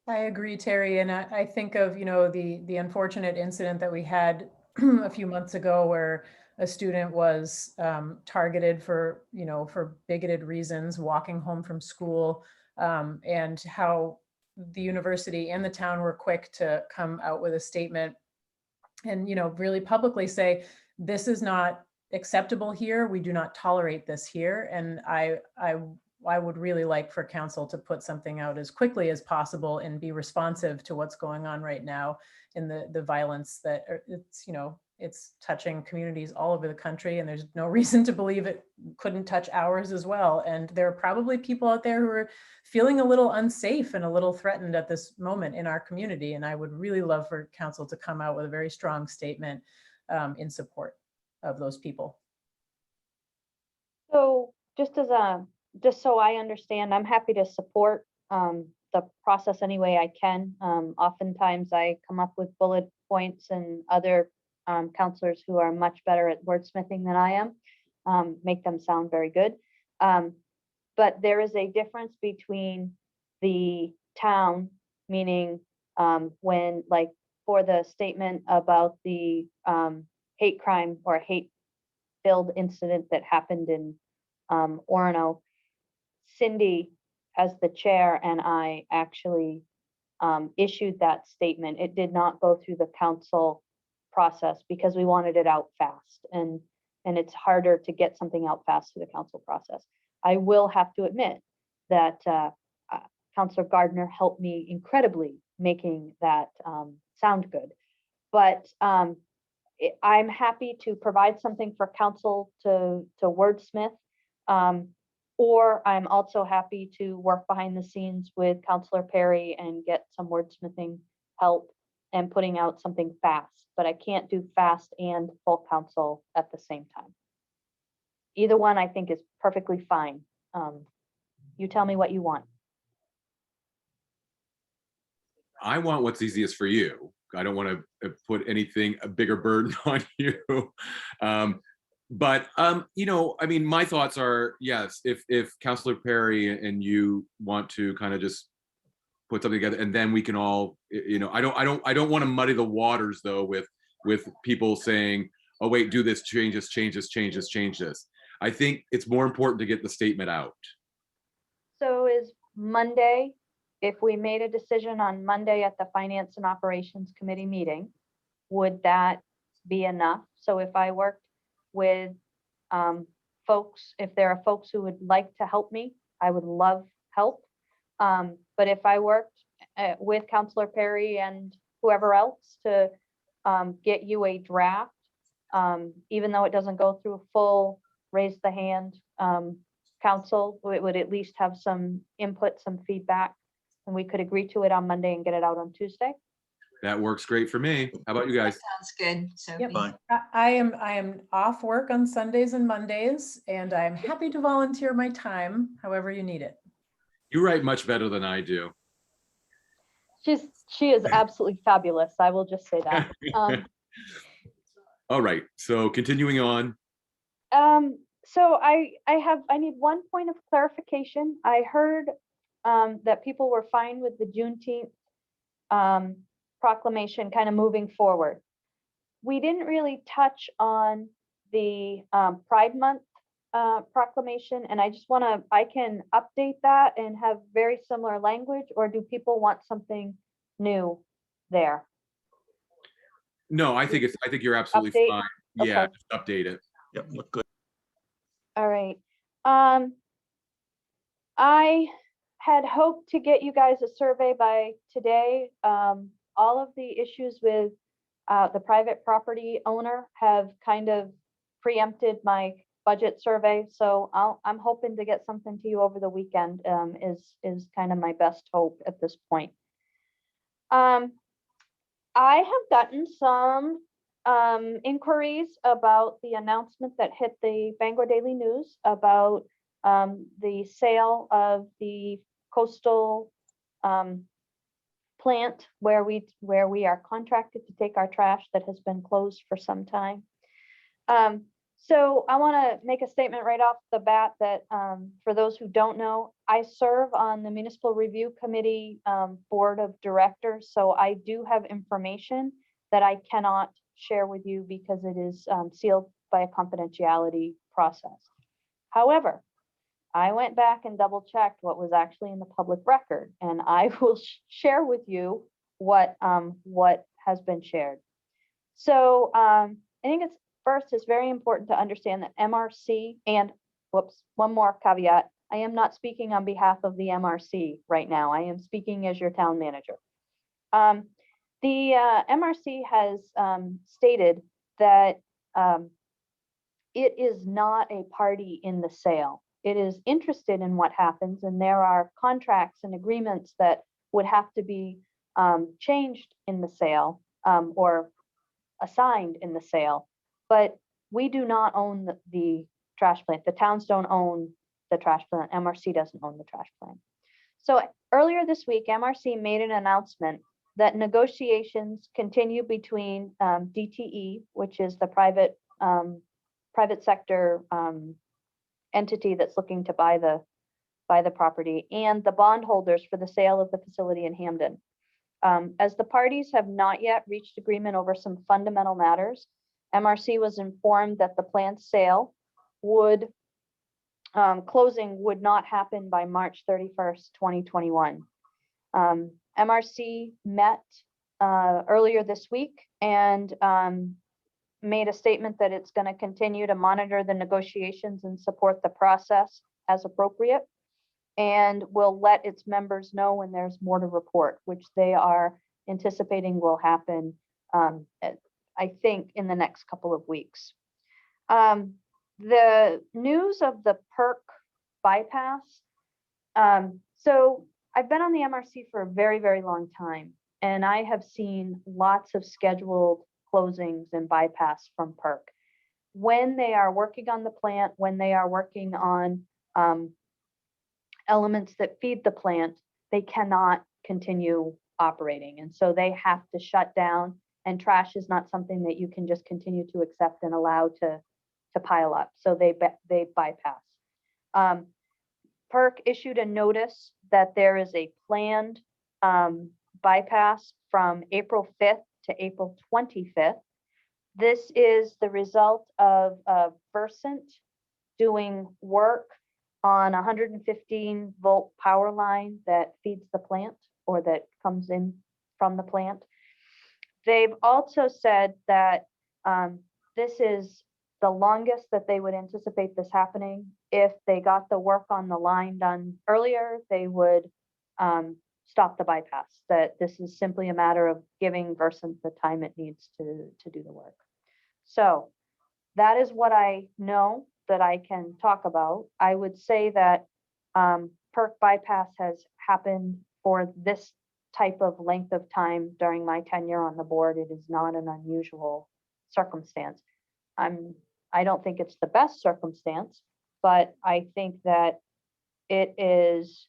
I agree, Terry, and I think of, the unfortunate incident that we had a few months ago where a student was targeted for bigoted reasons walking home from school, and how the university and the town were quick to come out with a statement and really publicly say, this is not acceptable here. We do not tolerate this here. And I would really like for council to put something out as quickly as possible and be responsive to what's going on right now in the violence that it's touching communities all over the country, and there's no reason to believe it couldn't touch ours as well. And there are probably people out there who are feeling a little unsafe and a little threatened at this moment in our community. And I would really love for council to come out with a very strong statement in support of those people. So just so I understand, I'm happy to support the process any way I can. Oftentimes I come up with bullet points, and other counselors who are much better at wordsmithing than I am make them sound very good. But there is a difference between the town, meaning when, like, for the statement about the hate crime or hate-filled incident that happened in Orono, Cindy, as the chair, and I actually issued that statement. It did not go through the council process because we wanted it out fast, and it's harder to get something out fast through the council process. I will have to admit that Councilor Gardner helped me incredibly making that sound good, but I'm happy to provide something for council to wordsmith. Or I'm also happy to work behind the scenes with Councilor Perry and get some wordsmithing help and putting out something fast, but I can't do fast and full council at the same time. Either one I think is perfectly fine. You tell me what you want. I want what's easiest for you. I don't want to put a bigger burden on you. But I mean, my thoughts are, yes, if Councilor Perry and you want to kind of just put something together, and then we can all, I don't want to muddy the waters though with people saying, oh wait, do this, change this. I think it's more important to get the statement out. So is Monday, if we made a decision on Monday at the Finance and Operations Committee meeting, would that be enough? So if I worked with folks, if there are folks who would like to help me, I would love help. But if I worked with Councilor Perry and whoever else to get you a draft, even though it doesn't go through a full raise the hand council, it would at least have some input, some feedback, and we could agree to it on Monday and get it out on Tuesday. That works great for me. How about you guys? Sounds good. Sophie. Yep. Fine. I am off work on Sundays and Mondays, and I'm happy to volunteer my time however you need it. You write much better than I do. She is absolutely fabulous. I will just say that. All right, so continuing on. So I need one point of clarification. I heard that people were fine with the Juneteenth proclamation kind of moving forward. We didn't really touch on the Pride Month proclamation, and I just want to, I can update that and have very similar language, or do people want something new there? No, I think you're absolutely Update? fine. Yeah, Okay. just update it. Yep, look good. All right. I had hoped to get you guys a survey by today. All of the issues with the private property owner have kind of preempted my budget survey. So I'm hoping to get something to you over the weekend, is kind of my best hope at this point. I have gotten some inquiries about the announcement that hit the Bangor Daily News about the sale of the coastal plant where we are contracted to take our trash that has been closed for some time. So I want to make a statement right off the bat that for those who don't know, I serve on the Municipal Review Committee Board of Directors. So I do have information that I cannot share with you because it is sealed by a confidentiality process. However, I went back and double checked what was actually in the public record, and I will share with you what has been shared. So I think it's very important to understand that MRC, and one more caveat, I am not speaking on behalf of the MRC right now. I am speaking as your town manager. The MRC has stated that it is not a party in the sale. It is interested in what happens, and there are contracts and agreements that would have to be changed in the sale or assigned in the sale. But we do not own the trash plant. The towns don't own the trash plant. MRC doesn't own the trash plant. So earlier this week, MRC made an announcement that negotiations continue between DTE, which is the private sector entity that's looking to buy the property, and the bondholders for the sale of the facility in Hamden. As the parties have not yet reached agreement over some fundamental matters, MRC was informed that the planned sale closing would not happen by March 31st, 2021. MRC met earlier this week and made a statement that it's going to continue to monitor the negotiations and support the process as appropriate, and will let its members know when there's more to report, which they are anticipating will happen, I think, in the next couple of weeks. The news of the PERC bypass. So I've been on the MRC for a very, very long time, and I have seen lots of scheduled closings and bypass from PERC. When they are working on the plant, when they are working on elements that feed the plant, they cannot continue operating. And so they have to shut down, and trash is not something that you can just continue to accept and allow to pile up. So they bypass. PERC issued a notice that there is a planned bypass from April 5th to April 25th. This is the result of Versant doing work on 115 volt power line that feeds the plant, or that comes in from the plant. They've also said that this is the longest that they would anticipate this happening. If they got the work on the line done earlier, they would stop the bypass. That this is simply a matter of giving Versant the time it needs to do the work. So that is what I know that I can talk about. I would say that PERC bypass has happened for this type of length of time during my tenure on the board. It is not an unusual circumstance. I don't think it's the best circumstance, but I think that it is,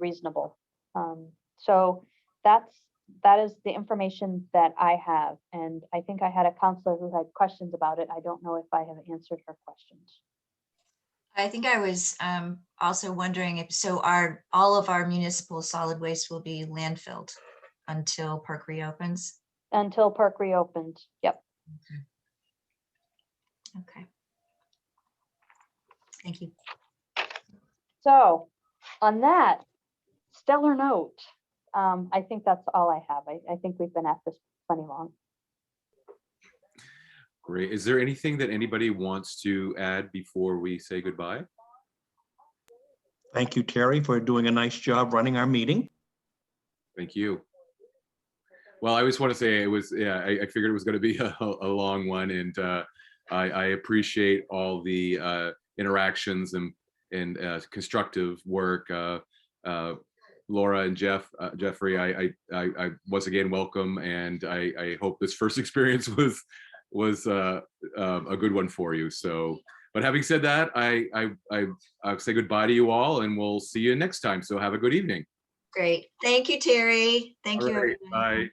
reasonable. So that's that is the information that I have. And I think I had a counselor who had questions about it. I don't know if I have answered her questions. I think I was also wondering if, so all of our municipal solid waste will be landfilled until Park reopens? Until Park reopens. Yep. Okay. Thank you. So on that stellar note, I think that's all I have. I think we've been at this plenty long. Great. Is there anything that anybody wants to add before we say goodbye? Thank you, Terry, for doing a nice job running our meeting. Thank you. Well, I just want to say it was, yeah, I figured it was going to be a long one, and I appreciate all the interactions and constructive work. Laura and Jeffrey, I once again welcome, and I hope this first experience was a good one for you. So, but having said that, I'll say goodbye to you all, and we'll see you next time. So have a good evening. Great. Thank you, Terry. Thank All you. right, Everybody. bye.